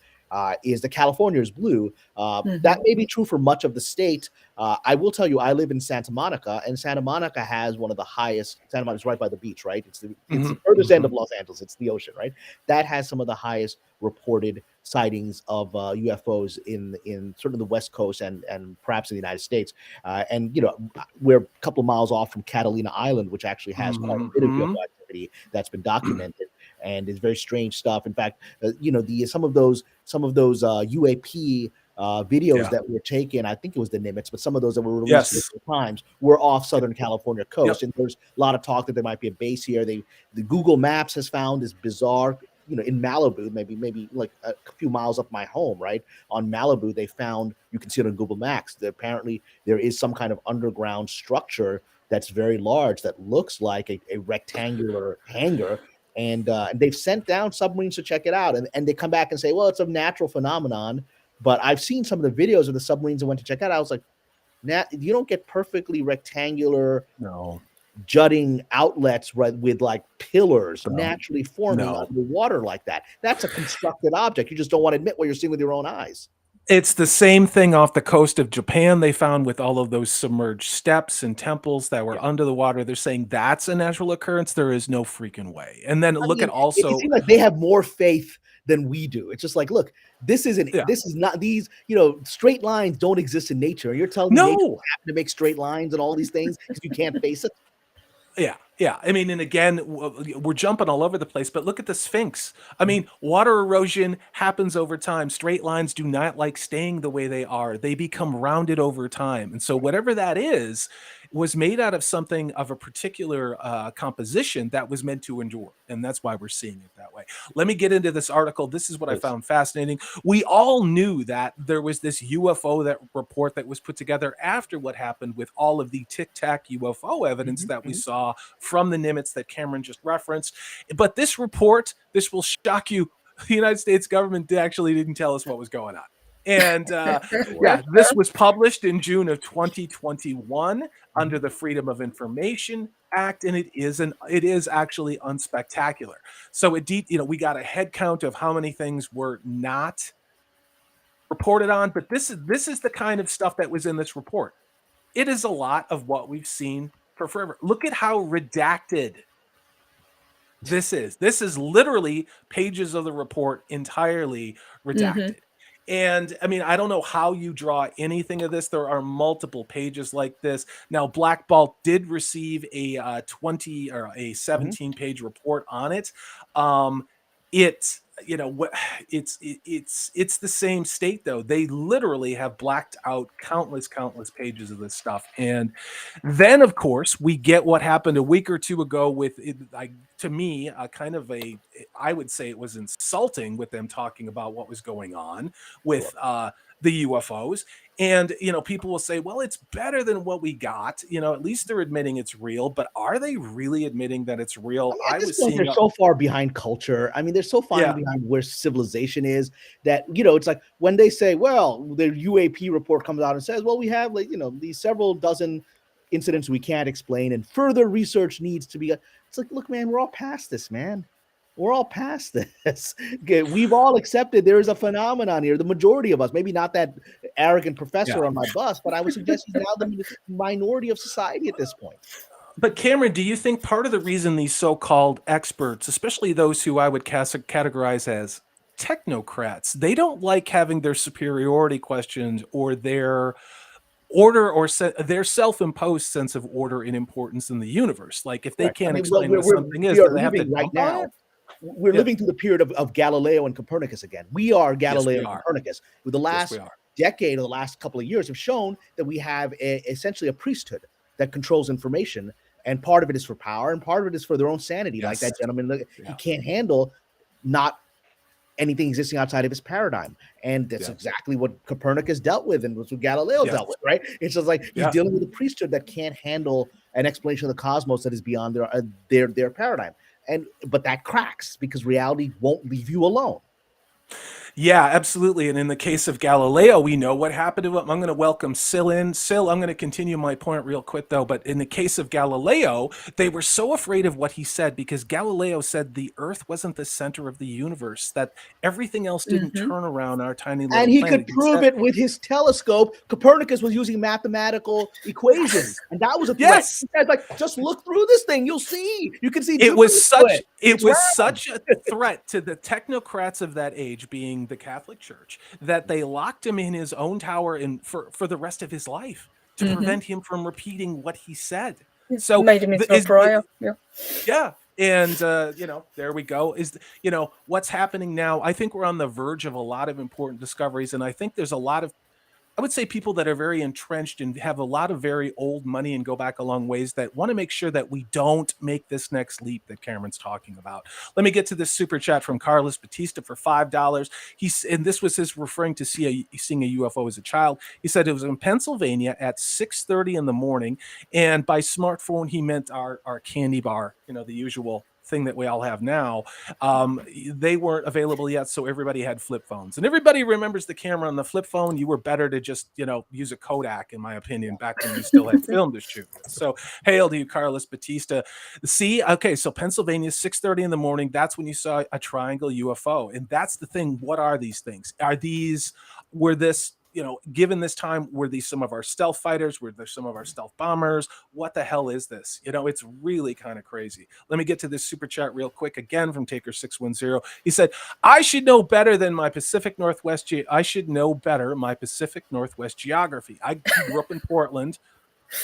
S2: is the California is blue. That may be true for much of the state. I will tell you, I live in Santa Monica, and Santa Monica has one of the highest. Santa Monica is right by the beach, right? It's the furthest end of Los Angeles. It's the ocean, right? That has some of the highest reported sightings of UFOs in sort of the West Coast and perhaps in the United States. And, you know, we're a couple of miles off from Catalina Island, which actually has quite a bit of UFO activity that's been documented. And it's very strange stuff. In fact, you know, some of those UAP videos that were taken, I think it was the Nimitz, but some of those that were released at the times were off Southern California coast. And there's a lot of talk that there might be a base here. The Google Maps has found this bizarre, you know, in Malibu, maybe like a few miles up my home, right? On Malibu, they found, you can see it on Google Maps, that apparently there is some kind of underground structure that's very large that looks like a rectangular hangar. And they've sent down submarines to check it out. And they come back and say, well, it's a natural phenomenon. But I've seen some of the videos of the submarines that went to check it out. I was like, you don't get perfectly rectangular jutting outlets with like pillars naturally forming underwater like that. That's a constructed object. You just don't want to admit what you're seeing with your own eyes.
S1: It's the same thing off the coast of Japan. They found with all of those submerged steps and temples that were under the water. They're saying that's a natural occurrence. There is no freaking way. And then at also,
S2: it seems like they have more faith than we do. It's just like, look, this is not these, straight lines don't exist in nature. You're telling me nature happen to make straight lines and all these things because you can't face it.
S1: Yeah. I mean, and again, we're jumping all over the place, but look at the Sphinx. I mean, water erosion happens over time. Straight lines do not like staying the way they are. They become rounded over time. And so whatever that is, was made out of something of a particular composition that was meant to endure. And that's why we're seeing it that way. Let me get into this article. This is what I found fascinating. We all knew that there was this UFO report that was put together after what happened with all of the Tic Tac UFO evidence that we saw from the Nimitz that Cameron just referenced. But this report, this will shock you. The United States government actually didn't tell us what was going on. And this was published in June of 2021 under the Freedom of Information Act, and it is actually unspectacular. So we got a head count of how many things were not reported on, but this is the kind of stuff that was in this report. It is a lot of what we've seen for forever. Look at how redacted this is. This is literally pages of the report entirely redacted. And I mean, I don't know how you draw anything of this. There are multiple pages like this. Now, Black Bolt did receive a 20 or a 17-page report on it. It's the same state though. They literally have blacked out countless pages of this stuff. And then of course we get what happened a week or two ago with it, to me, I would say it was insulting with them talking about what was going on with the UFOs. And, people will say, well, it's better than what we got. At least they're admitting it's real. But are they really admitting that it's real?
S2: I was seeing they're so far behind culture. I mean, they're so far behind where civilization is that, it's like when they say, well, the UAP report comes out and says, well, we have these several dozen incidents we can't explain and further research needs to be. It's like, look, man, we're all past this, man. We're all past this. We've all accepted there is a phenomenon here. The majority of us, maybe not that arrogant professor on my bus, but I would suggest he's now the minority of society at this point.
S1: But Cameron, do you think part of the reason these so-called experts, especially those who I would categorize as technocrats, they don't like having their superiority questioned or their order or their self-imposed sense of order and importance in the universe? Like if they can't explain what something is, do they have to
S2: right now? We're living through the period of Galileo and Copernicus again. We are Galileo and Copernicus. With the last decade or the last couple of years have shown that we have essentially a priesthood that controls information. And part of it is for power and part of it is for their own sanity. Like that gentleman, he can't handle not anything existing outside of his paradigm. And that's exactly what Copernicus dealt with and what Galileo dealt with, right? It's just like he's dealing with a priesthood that can't handle an explanation of the cosmos that is beyond their paradigm. But that cracks because reality won't leave you alone.
S1: Yeah, absolutely. And in the case of Galileo, we know what happened to him. I'm going to welcome Sil in. Sil, I'm going to continue my point real quick, though. But in the case of Galileo, they were so afraid of what he said because Galileo said the Earth wasn't the center of the universe, that everything else didn't turn around our tiny little planet.
S2: And he could prove it with his telescope. Copernicus was using mathematical equations. And that was a threat. He said, like, just look through this thing. You'll see. You can see.
S1: It was such a threat to the technocrats of that age, being the Catholic Church, that they locked him in his own tower for the rest of his life to prevent him from repeating what he said. So
S3: made him into a pariah.
S1: And there we go. What's happening now? I think we're on the verge of a lot of important discoveries, and I think there's a lot of, I would say, people that are very entrenched and have a lot of very old money and go back a long ways that want to make sure that we don't make this next leap that Cameron's talking about. Let me get to this super chat from Carlos Batista for $5. And this was his referring to seeing a UFO as a child. He said it was in Pennsylvania at 6:30 in the morning. And by smartphone, he meant our candy bar, the usual thing that we all have now. They weren't available yet, so everybody had flip phones. And everybody remembers the camera on the flip phone. You were better to just, use a Kodak, in my opinion, back when you still had film to shoot. So hail to you, Carlos Batista. So Pennsylvania, 6:30 in the morning, that's when you saw a triangle UFO. And that's the thing. What are these things? given this time, were these some of our stealth fighters? Were there some of our stealth bombers? What the hell is this? It's really kind of crazy. Let me get to this super chat real quick again from Taker610. He said, I should know better than my Pacific Northwest. I should know better my Pacific Northwest geography. I grew up in Portland.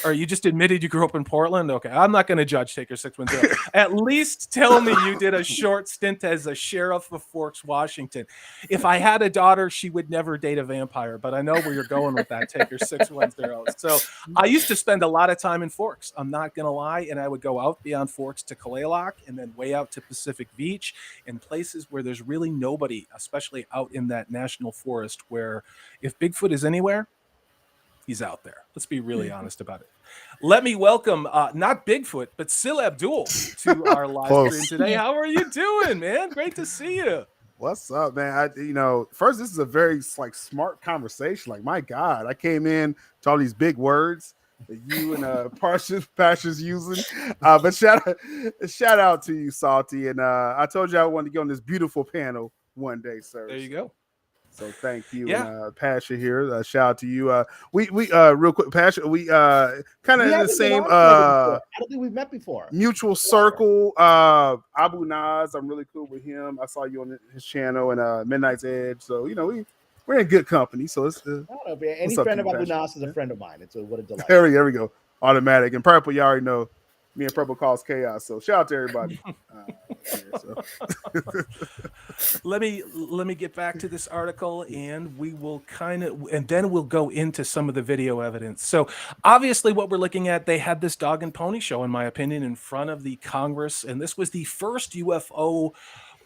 S1: Or you just admitted you grew up in Portland? Okay, I'm not going to judge Taker610. At least tell me you did a short stint as a sheriff of Forks, Washington. If I had a daughter, she would never date a vampire, but I know where you're going with that, Taker610. So I used to spend a lot of time in Forks. I'm not going to lie, and I would go out beyond Forks to Kalaloch and then way out to Pacific Beach and places where there's really nobody, especially out in that national forest where if Bigfoot is anywhere, he's out there. Let's be really honest about it. Let me welcome, not Bigfoot, but Sil Abdul to our live stream today. How are you doing, man? Great to see you.
S4: What's up, man? First, this is a very smart conversation. Like, my God, I came in to all these big words that you and Pasha's using. But shout out to you, Salty. And I told you I wanted to get on this beautiful panel one day, sir.
S1: There you go.
S4: So thank you,
S1: yeah.
S4: And Pasha here. Shout out to you. We real quick, Pasha. We kind of in the same.
S2: I don't think we've met before.
S4: Mutual circle. Abu Naz. I'm really cool with him. I saw you on his channel and Midnight's Edge. So we're in good company. So it's
S2: any friend of Abu Naz is a friend of mine. It's what a delight.
S4: There we go. Automatic. And Purple, you already know. Me and Purple cause chaos. So shout out to everybody.
S1: Let me get back to this article, and we will and then we'll go into some of the video evidence. So obviously what we're looking at, they had this dog and pony show, in my opinion, in front of the Congress, and this was the first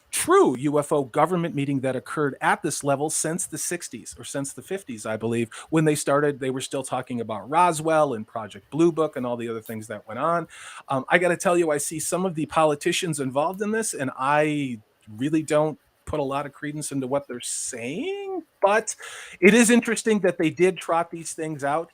S1: true UFO government meeting that occurred at this level since the 60s or since the 50s, I believe. When they started, they were still talking about Roswell and Project Blue Book and all the other things that went on. I got to tell you, I see some of the politicians involved in this, and I really don't put a lot of credence into what they're saying, but it is interesting that they did trot these things out.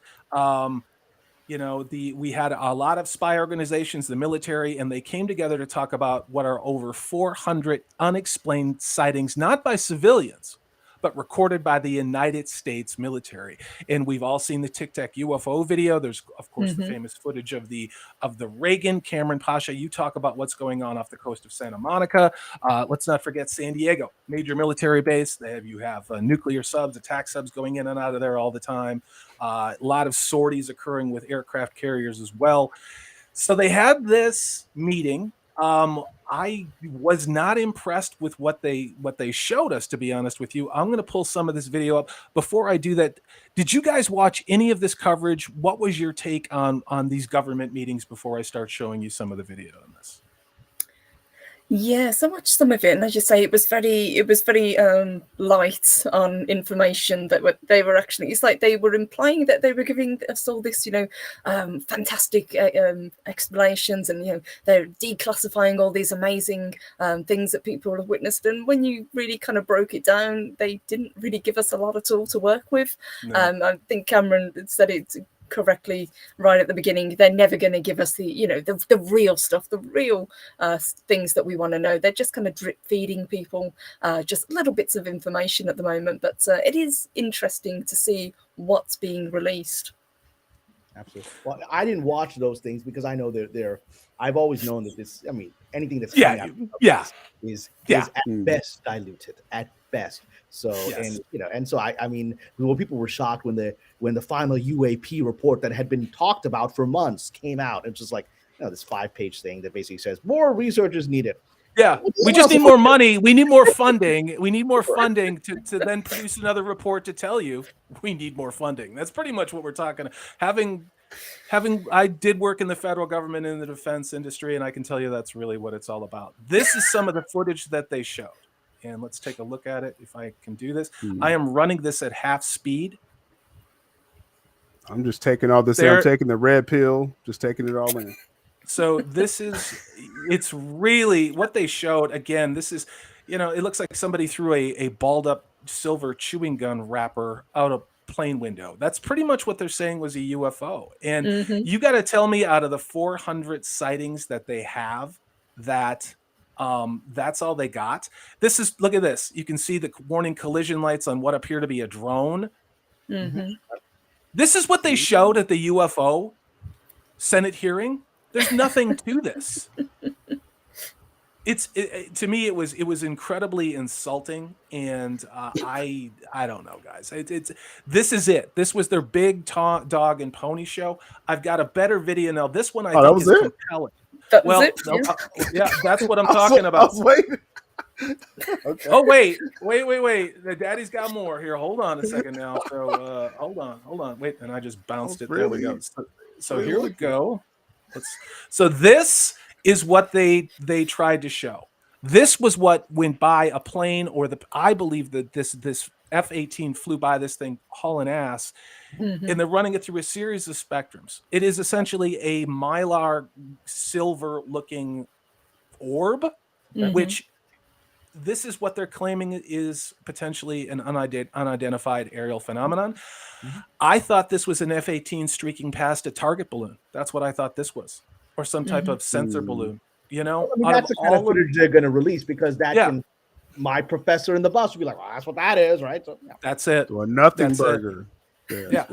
S1: We had a lot of spy organizations, the military, and they came together to talk about what are over 400 unexplained sightings, not by civilians, but recorded by the United States military. And we've all seen the Tic Tac UFO video. There's, of course, the famous footage of the Reagan. Kamran Pasha, you talk about what's going on off the coast of Santa Monica. Let's not forget San Diego, major military base. You have nuclear subs, attack subs going in and out of there all the time. A lot of sorties occurring with aircraft carriers as well. So they had this meeting. I was not impressed with what they showed us, to be honest with you. I'm going to pull some of this video up. Before I do that, did you guys watch any of this coverage? What was your take on these government meetings before I start showing you some of the video on this?
S3: Yes, I watched some of it, and as you say, it was very light on information that they were actually. It's like they were implying that they were giving us all this, fantastic explanations, and they're declassifying all these amazing things that people have witnessed. And when you really kind of broke it down, they didn't really give us a lot at all to work with. No. I think Cameron said it correctly right at the beginning. They're never going to give us the real stuff, the real things that we want to know. They're just kind of drip feeding people just little bits of information at the moment, but it is interesting to see what's being released.
S2: Absolutely. Well, I didn't watch those things because I know they're I've always known that this, anything that's coming out is at best diluted, at best. So, and so when people were shocked when the final UAP report that had been talked about for months came out, it's just like, this 5-page thing that basically says more research is needed.
S1: Yeah, we just need more money. We need more funding. We need more funding to then produce another report to tell you we need more funding. That's pretty much what we're talking. I did work in the federal government in the defense industry, and I can tell you that's really what it's all about. This is some of the footage that they showed. And let's take a look at it if I can do this. I am running this at half speed.
S4: I'm just taking all this in. I'm taking the red pill, just taking it all in.
S1: So it's really what they showed. Again, this is, it looks like somebody threw a balled up silver chewing gun wrapper out a plane window. That's pretty much what they're saying was a UFO. And you got to tell me, out of the 400 sightings that they have, that's all they got. Look at this. You can see the warning collision lights on what appear to be a drone. This is what they showed at the UFO Senate hearing. There's nothing to this. To me it was incredibly insulting, and I don't know, guys. This is it. This was their big dog and pony show. I've got a better video now. This one I think is compelling.
S3: That was it?
S1: No, yeah, that's what I'm talking about.
S4: Okay.
S1: Oh wait. The daddy's got more here. Hold on a second now. So hold on. Wait, and I just bounced it. There we go. So here we go. So this is what they tried to show. This was what went by a plane, or I believe that this F-18 flew by this thing hauling ass, and they're running it through a series of spectrums. It is essentially a mylar silver looking orb, which this is what they're claiming is potentially an unidentified aerial phenomenon. I thought this was an F-18 streaking past a target balloon. That's what I thought this was, or some type of sensor balloon. You know,
S2: I mean, that's the kind of footage they're going to release, because that can. My professor in the bus would be like, "Well, that's what that is, right?" So
S1: that's it.
S4: So a nothing burger.
S1: Yeah,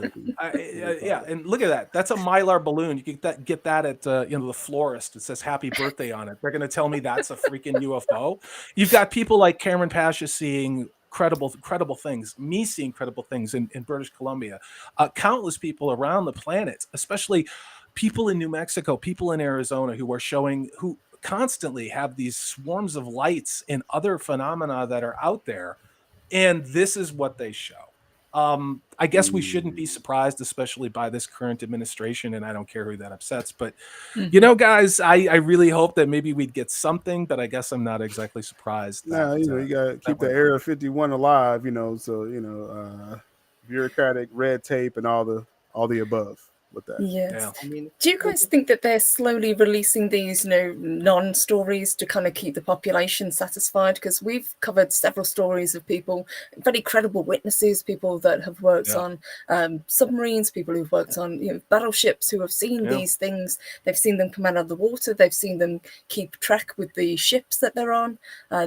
S1: and look at that. That's a mylar balloon. You can get that at the florist. It says "Happy Birthday" on it. They're going to tell me that's a freaking UFO. You've got people like Kamran Pasha seeing credible things. Me seeing credible things in British Columbia. Countless people around the planet, especially people in New Mexico, people in Arizona, who constantly have these swarms of lights and other phenomena that are out there, and this is what they show. I guess we shouldn't be surprised, especially by this current administration, and I don't care who that upsets. But guys, I really hope that maybe we'd get something, but I guess I'm not exactly surprised.
S4: No, you got to keep the Area 51 alive, so bureaucratic red tape and all the above. With that.
S3: Yes. Yeah. I mean, do you guys think that they're slowly releasing these, non-stories to kind of keep the population satisfied? Because we've covered several stories of people, very credible witnesses, people that have worked on submarines, people who've worked on battleships, who have seen these things. They've seen them come out of the water. They've seen them keep track with the ships that they're on.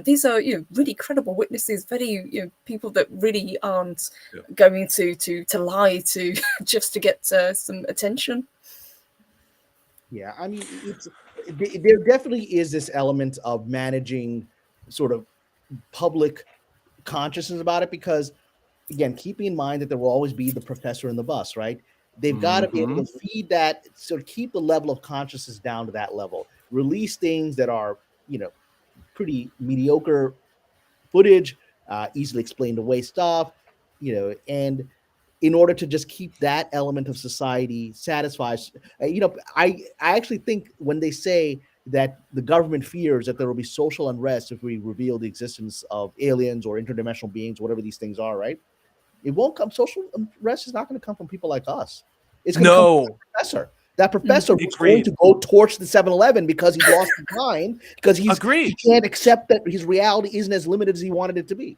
S3: These are really credible witnesses, very people that really aren't going to lie to just to get some attention.
S2: Yeah, I mean, there definitely is this element of managing sort of public consciousness about it, because again, keeping in mind that there will always be the professor in the bus, right? They've got to be able to feed that, sort of keep the level of consciousness down to that level, release things that are pretty mediocre footage, easily explained away stuff, and in order to just keep that element of society satisfied. I actually think when they say that the government fears that there will be social unrest if we reveal the existence of aliens or interdimensional beings, whatever these things are, right? It won't come. Social unrest is not going to come from people like us. It's going to come from the professor. That professor was going to go torch the 7-Eleven because he lost his mind, because he can't accept that his reality isn't as limited as he wanted it to be.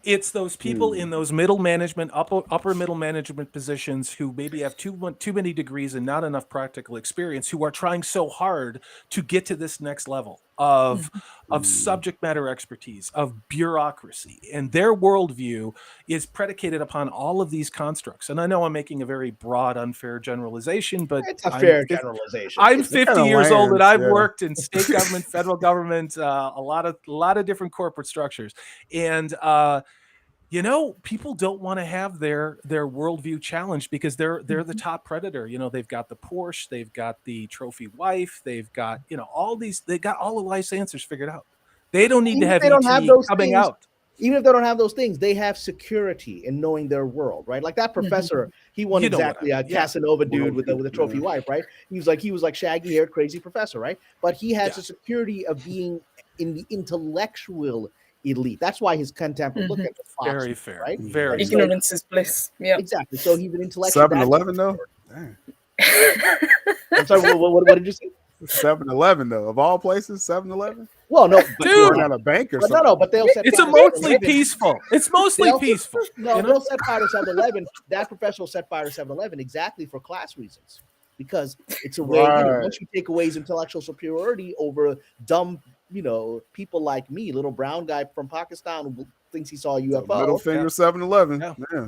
S1: It's those people in those middle management, upper middle management positions who maybe have too many degrees and not enough practical experience, who are trying so hard to get to this next level of subject matter expertise, of bureaucracy, and their worldview is predicated upon all of these constructs. And I know I'm making a very broad, unfair generalization, but
S2: it's a fair generalization.
S1: I'm 50 years old, and I've worked in state government, federal government, a lot of different corporate structures, and people don't want to have their worldview challenged, because they're the top predator. They've got the Porsche, they've got the trophy wife, they've got they got all the life answers figured out. They don't need to have ET coming out.
S2: Even if they don't have those things, they have security in knowing their world, right? Like that professor, he wasn't exactly a Casanova dude with a trophy wife, right? He was like shaggy haired, crazy professor, right? But he has the security of being in the intellectual elite. That's why his contempt look at the Fox,
S1: very fair,
S2: right?
S1: Very
S3: ignorance is bliss. Yeah,
S2: exactly. So he's an intellectual.
S4: 7-Eleven though.
S2: I'm sorry. What did you say?
S4: 7-Eleven though, of all places, 7-Eleven.
S2: Well, no,
S1: dude,
S4: not a bank or something.
S2: No, but they'll set.
S1: It's mostly peaceful. It's mostly peaceful.
S2: No, they'll set fire to 7-Eleven. That professional set fire to 7-Eleven exactly for class reasons, because it's a way. Once you take away his intellectual superiority over dumb people like me, little brown guy from Pakistan who thinks he saw a UFO.
S4: Middle finger 7-Eleven.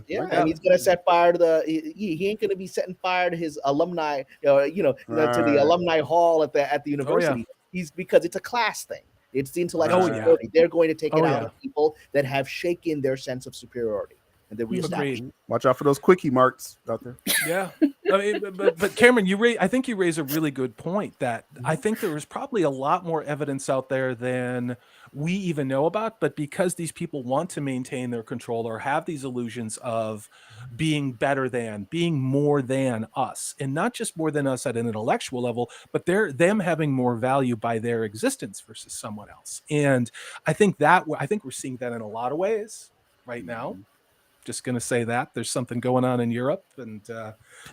S2: Yeah, and he's gonna set fire to he ain't gonna be setting fire to his alumni, to the alumni hall at the university. He's because it's a class thing. It's the intellectual superiority. They're going to take it out of people that have shaken their sense of superiority. And then
S4: watch out for those quickie marks out there.
S1: Yeah, I mean, but Cameron, I think you raise a really good point that I think there is probably a lot more evidence out there than we even know about. But because these people want to maintain their control or have these illusions of being better than, being more than us, and not just more than us at an intellectual level, but them having more value by their existence versus someone else. And I think we're seeing that in a lot of ways right now. Just going to say that there's something going on in Europe and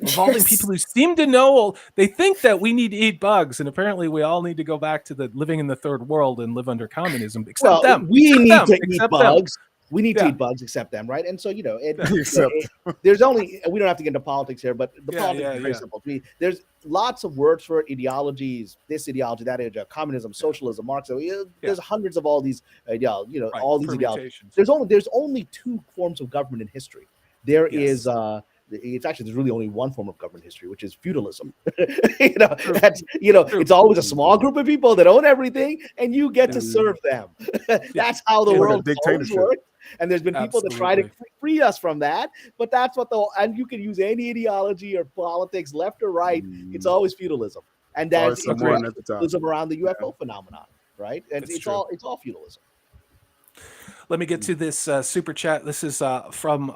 S1: involving people who seem to know, they think that we need to eat bugs. And apparently we all need to go back to living in the third world and live under communism, except them.
S2: We need to eat bugs. We need to eat bugs, except them, right? And so, there's only, we don't have to get into politics here, but the politics is very simple. There's lots of words for it, ideologies, this ideology, that ideology, communism, socialism, Marxism. There's hundreds of all these, all these ideologies. There's only two forms of government in history. There is, there's really only one form of government history, which is feudalism. It's always a small group of people that own everything, and you get to serve them. That's how the world always works. And there's been people that try to free us from that, but that's what and you can use any ideology or politics, left or right. It's always feudalism, and that's feudalism around the UFO phenomenon, right? And it's all feudalism.
S1: Let me get to this super chat. This is from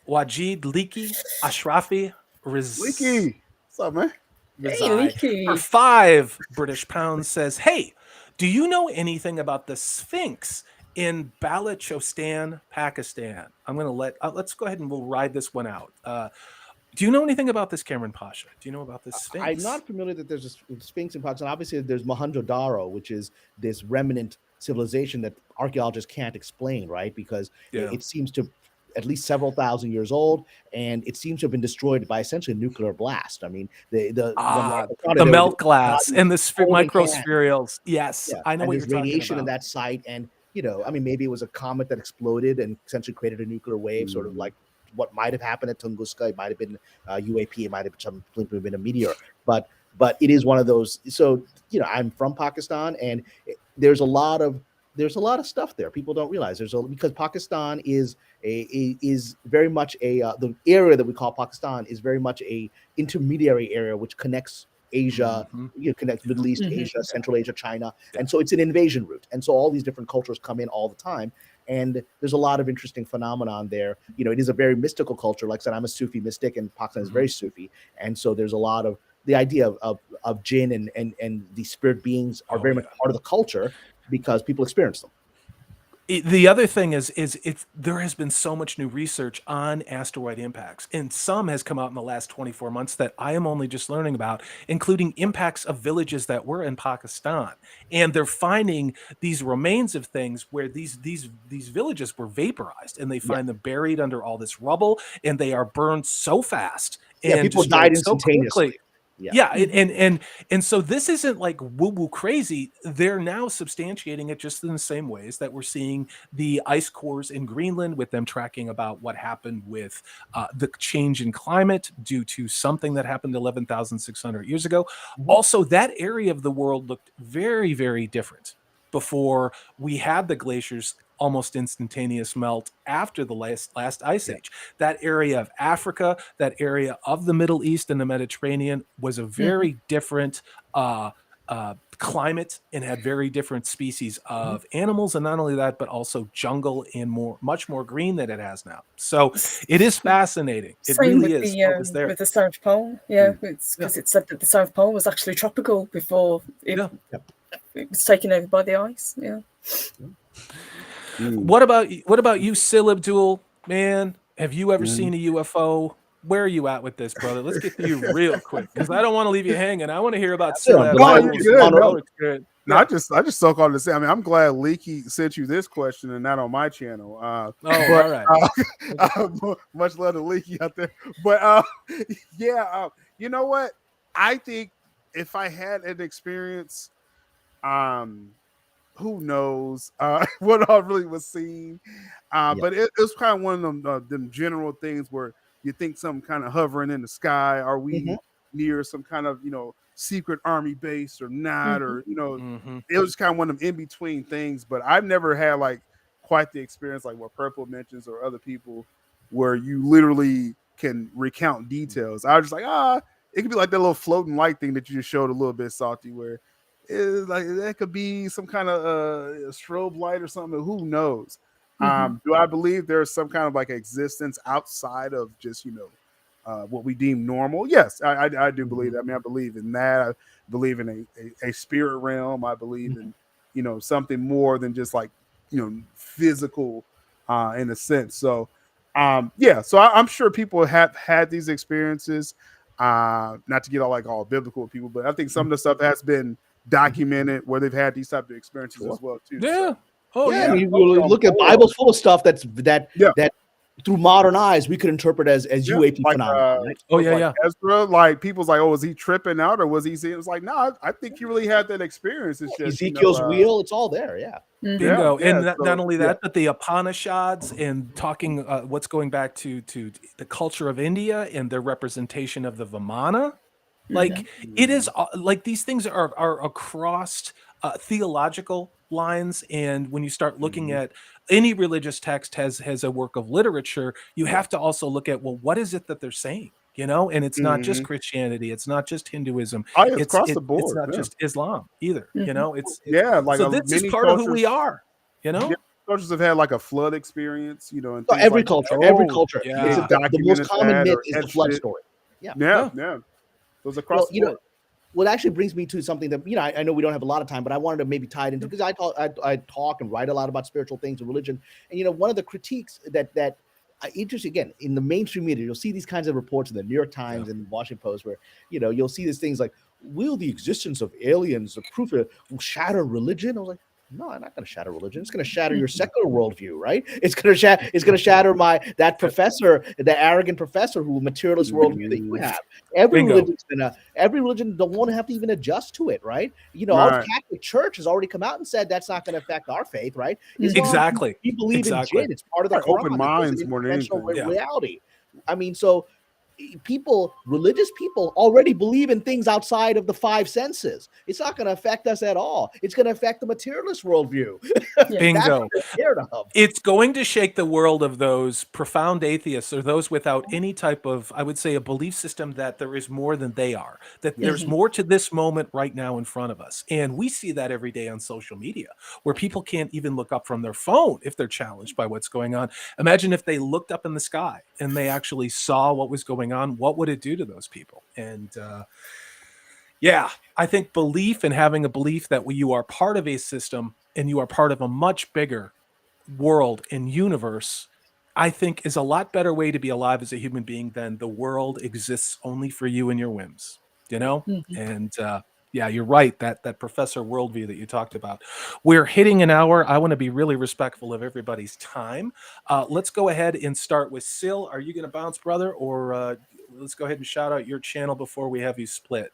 S1: Wajid Leaky Ashrafi
S4: Leaky. What's up, man?
S3: Hey, Leaky.
S1: For 5 British pounds says, "Hey, do you know anything about the Sphinx in Balochistan, Pakistan?" I'm going to let's go ahead and we'll ride this one out. Do you know anything about this, Kamran Pasha? Do you know about this Sphinx?
S2: I'm not familiar that there's a Sphinx in Pakistan. Obviously, there's Mohenjo-daro, which is this remnant civilization that archaeologists can't explain, right? Because it seems to at least several thousand years old, and it seems to have been destroyed by essentially a nuclear blast. I mean, the
S1: melt glass and the microspherules. Yes, I know what you're talking about.
S2: Radiation in that site, and maybe it was a comet that exploded and essentially created a nuclear wave, sort of like what might have happened at Tunguska. It might have been UAP. It might have been a meteor. But it is one of those. So I'm from Pakistan, and there's a lot of stuff there people don't realize. Because Pakistan is very much the area that we call Pakistan is very much a intermediary area which connects Asia, connects Middle East, Asia, Central Asia, China, and so it's an invasion route. And so all these different cultures come in all the time, and there's a lot of interesting phenomenon there. It is a very mystical culture. Like I said, I'm a Sufi mystic, and Pakistan is very Sufi, and so there's a lot of the idea of jinn and these spirit beings are very much part of the culture because people experience them.
S1: The other thing is there has been so much new research on asteroid impacts, and some has come out in the last 24 months that I am only just learning about, including impacts of villages that were in Pakistan. And they're finding these remains of things where these villages were vaporized, and they find them buried under all this rubble, and they are burned so fast. And
S2: people died instantaneously.
S1: So and so this isn't like woo-woo crazy. They're now substantiating it just in the same ways that we're seeing the ice cores in Greenland, with them tracking about what happened with the change in climate due to something that happened 11,600 years ago. Also, that area of the world looked very, very different before we had the glaciers almost instantaneous melt after the last ice age. That area of Africa, that area of the Middle East and the Mediterranean was a very different climate and had very different species of animals, and not only that, but also jungle and much more green than it has now. So it is fascinating. It really is.
S3: With the South Pole, it's because it said that the South Pole was actually tropical before it was taken over by the ice.
S1: What about you, Sil Abdul? Man, have you ever seen a UFO? Where are you at with this, brother? Let's get to you real quick, because I don't want to leave you hanging. I want to hear about Sil.
S4: I just suck on the same. I mean, I'm glad Leaky sent you this question and not on my channel.
S1: All right.
S4: Much love to Leaky out there. But you know what? I think if I had an experience, who knows what all really was seen. But it was kind of one of them general things where you think something kind of hovering in the sky. Are we near some kind of, secret army base or not? Or, it was kind of one of them in between things. But I've never had like quite the experience like what Purple mentions or other people where you literally can recount details. I was just like, it could be like that little floating light thing that you just showed a little bit, Salty, where it's like that could be some kind of strobe light or something. Who knows? Do I believe there's some kind of like existence outside of just what we deem normal? Yes, I do believe that. I mean, I believe in that. I believe in a spirit realm. I believe in something more than just like physical in a sense. So so I'm sure people have had these experiences. Not to get all biblical with people, but I think some of the stuff has been documented where they've had these type of experiences as well too.
S1: Yeah.
S4: So,
S2: I mean, we look at Bible's full of stuff that through modern eyes we could interpret as UAP phenomena. Right?
S4: Ezra, like people's like, was he tripping out or was he seeing? It was like, no, I think he really had that experience. It's just
S2: Ezekiel's wheel, it's all there. Yeah.
S1: Bingo. And not only that, but the Upanishads and talking what's going back to the culture of India and their representation of the Vimana. Like it is like these things are across theological lines. And when you start looking at any religious text has a work of literature, you have to also look at, well, what is it that they're saying? And it's not just Christianity, it's not just Hinduism,
S4: it's across the board.
S1: It's not just Islam either. It's
S4: like
S1: so this is part of who we are.
S4: Cultures have had like a flood experience, and
S2: so every culture.
S1: Yeah.
S2: The most common myth is the flood story.
S4: Yeah. Those across the board.
S2: What actually brings me to something that I know we don't have a lot of time, but I wanted to maybe tie it into, because I talk and write a lot about spiritual things and religion, and one of the critiques that interesting, again, in the mainstream media, you'll see these kinds of reports in the New York Times and Washington Post where you'll see these things like, will the existence of aliens proof shatter religion? I was like, no, I'm not going to shatter religion. It's going to shatter your secular worldview, right? It's going to shatter that professor, the arrogant professor who materialist worldview that you have. Every religion don't want to have to even adjust to it, right? Our Catholic Church has already come out and said that's not going to affect our faith, right?
S1: Exactly.
S2: We believe in jinn. It's part of the Quran.
S4: Open minds more than anything.
S2: Reality. I mean, so religious people already believe in things outside of the five senses. It's not going to affect us at all. It's going to affect the materialist worldview.
S1: Bingo. It's going to shake the world of those profound atheists or those without any type of, I would say, a belief system that there is more than they are, that there's more to this moment right now in front of us. And we see that every day on social media where people can't even look up from their phone if they're challenged by what's going on. Imagine if they looked up in the sky and they actually saw what was going on. What would it do to those people? And I think belief and having a belief that you are part of a system and you are part of a much bigger world and universe, I think is a lot better way to be alive as a human being than the world exists only for you and your whims, And you're right. That professor worldview that you talked about. We're hitting an hour. I want to be really respectful of everybody's time. Let's go ahead and start with Sil. Are you going to bounce, brother? Or let's go ahead and shout out your channel before we have you split.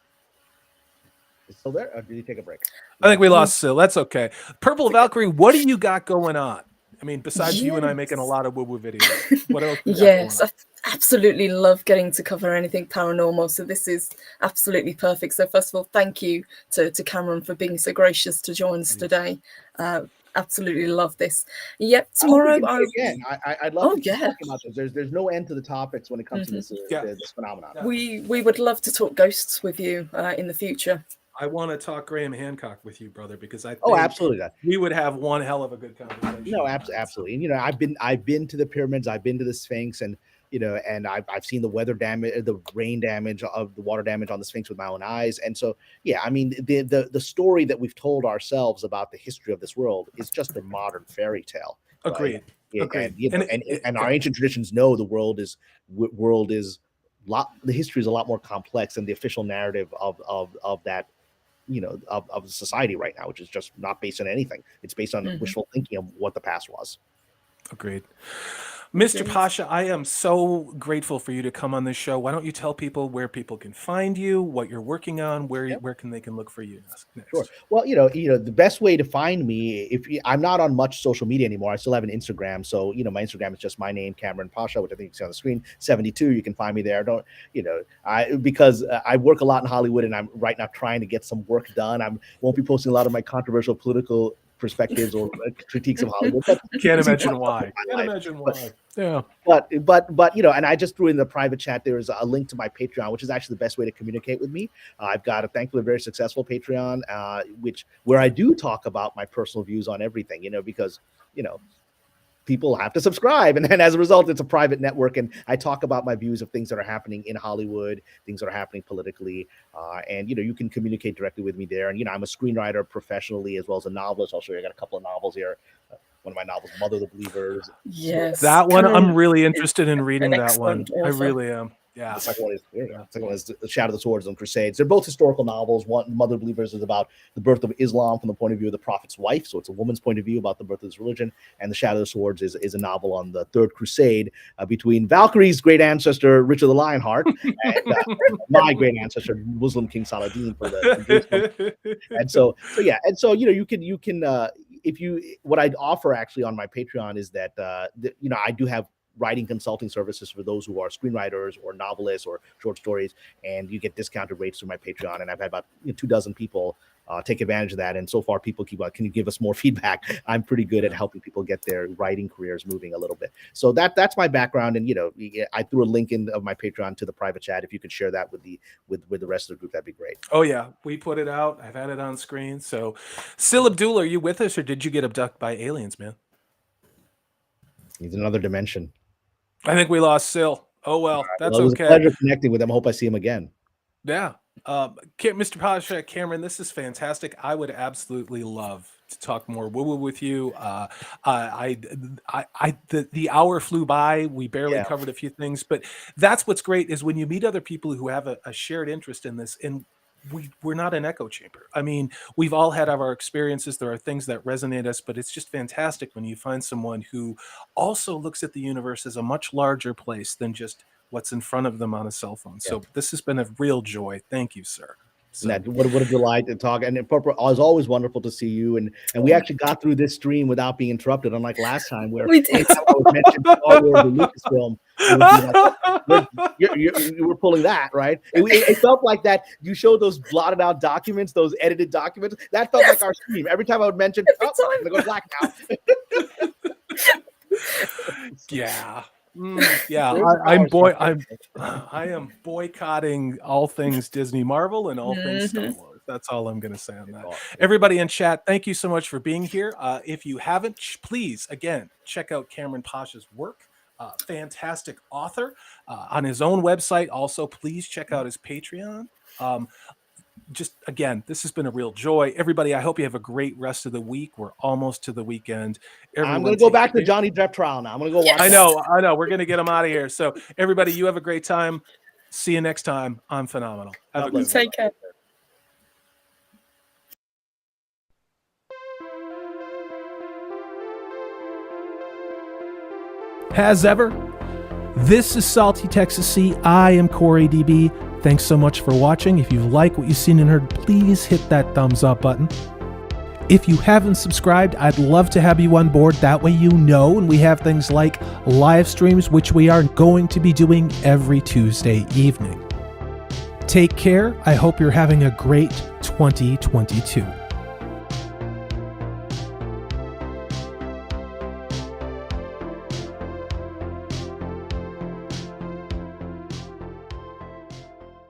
S2: Is still there? Or did you take a break?
S1: I think we lost Sil. That's okay. Purple Valkyrie, what do you got going on? I mean, besides you and I making a lot of woo-woo videos, what else?
S3: Yes, I absolutely love getting to cover anything paranormal. So this is absolutely perfect. So first of all, thank you to Kamran for being so gracious to join us today. Absolutely love this. Yep, tomorrow
S2: I'd love to keep talking about this. There's no end to the topics when it comes to this phenomenon.
S3: We would love to talk ghosts with you in the future.
S1: I want to talk Graham Hancock with you, brother, because I think
S2: absolutely
S1: we would have one hell of a good conversation.
S2: No, absolutely. And I've been to the pyramids, I've been to the Sphinx, and and I've seen the weather damage, the rain damage, of the water damage on the Sphinx with my own eyes. And so, I mean, the story that we've told ourselves about the history of this world is just a modern fairy tale.
S1: Agreed.
S2: Agreed. And our ancient traditions know the world is the history is a lot more complex than the official narrative of that. Of society right now, which is just not based on anything. It's based on wishful thinking of what the past was.
S1: Agreed. Mr. Pasha, I am so grateful for you to come on this show. Why don't you tell people where people can find you, what you're working on, where they can look for you next?
S2: Sure. Well, the best way to find me, I'm not on much social media anymore. I still have an Instagram. So, my Instagram is just my name, Kamran Pasha, which I think you see on the screen, 72. You can find me there. Because I work a lot in Hollywood and I'm right now trying to get some work done. I won't be posting a lot of my controversial political perspectives or critiques of Hollywood. But
S1: Can't imagine why. Yeah.
S2: But and I just threw in the private chat, there's a link to my Patreon, which is actually the best way to communicate with me. I've got a thankfully very successful Patreon, where I do talk about my personal views on everything, because people have to subscribe. And then as a result, it's a private network. And I talk about my views of things that are happening in Hollywood, things that are happening politically. And you can communicate directly with me there. And, I'm a screenwriter professionally as well as a novelist. I'll show you, I got a couple of novels here. One of my novels, Mother of the Believers.
S3: Yes.
S1: That one, I'm really interested in reading that one. I really am. Yeah.
S2: The second one is The Shadow of the Swords and Crusades. They're both historical novels. One, Mother of the Believers, is about the birth of Islam from the point of view of the prophet's wife. So it's a woman's point of view about the birth of this religion. And The Shadow of the Swords is a novel on the Third Crusade between Valkyrie's great ancestor, Richard the Lionheart, and my great ancestor, Muslim King Saladin. And so you can what I'd offer actually on my Patreon is that, I do have writing consulting services for those who are screenwriters or novelists or short stories, and you get discounted rates through my Patreon. And I've had about 24 people take advantage of that. And so far people keep can you give us more feedback? I'm pretty good at helping people get their writing careers moving a little bit. So that's my background. And, I threw a link in of my Patreon to the private chat. If you could share that with the rest of the group, that'd be great.
S1: Oh yeah. We put it out. I've had it on screen. So Sil Abdul, are you with us or did you get abducted by aliens, man?
S2: He's in another dimension.
S1: I think we lost Sil. Oh, well, that's
S2: it was
S1: okay.
S2: a pleasure connecting with him. I hope I see him again.
S1: Yeah. Mr. Pasha, Kamran, this is fantastic. I would absolutely love to talk more woo-woo with you. The hour flew by. We barely covered a few things, but that's what's great is when you meet other people who have a shared interest in this, and we're not an echo chamber. I mean, we've all had our experiences. There are things that resonate us, but it's just fantastic when you find someone who also looks at the universe as a much larger place than just what's in front of them on a cell phone. So this has been a real joy. Thank you, sir. So,
S2: what a delight to talk. And it was always wonderful to see you. And we actually got through this stream without being interrupted, unlike last time where
S3: we did.
S2: I was mentioned Star Wars and Lucasfilm. You were pulling that, right? It felt like that. You showed those blotted out documents, those edited documents. That felt like our stream. Every time I would mention, I'm going to go black now.
S1: Yeah. I am boycotting all things Disney Marvel and all things Star Wars. That's all I'm going to say on that. Everybody in chat, thank you so much for being here. If you haven't, please, again, check out Kamran Pasha's work. Fantastic author on his own website. Also, please check out his Patreon. Just again, this has been a real joy. Everybody, I hope you have a great rest of the week. We're almost to the weekend.
S2: I'm going to go back to Johnny Depp trial now. I'm going to go watch.
S1: I know. We're going to get him out of here. So everybody, you have a great time. See you next time on Phenomenal. Have a good
S3: Take care.
S1: As ever, this is Salty Texas C. I am Corey DB. Thanks so much for watching. If you like what you've seen and heard, please hit that thumbs up button. If you haven't subscribed, I'd love to have you on board. That way you know, and we have things like live streams, which we are going to be doing every Tuesday evening. Take care. I hope you're having a great 2022.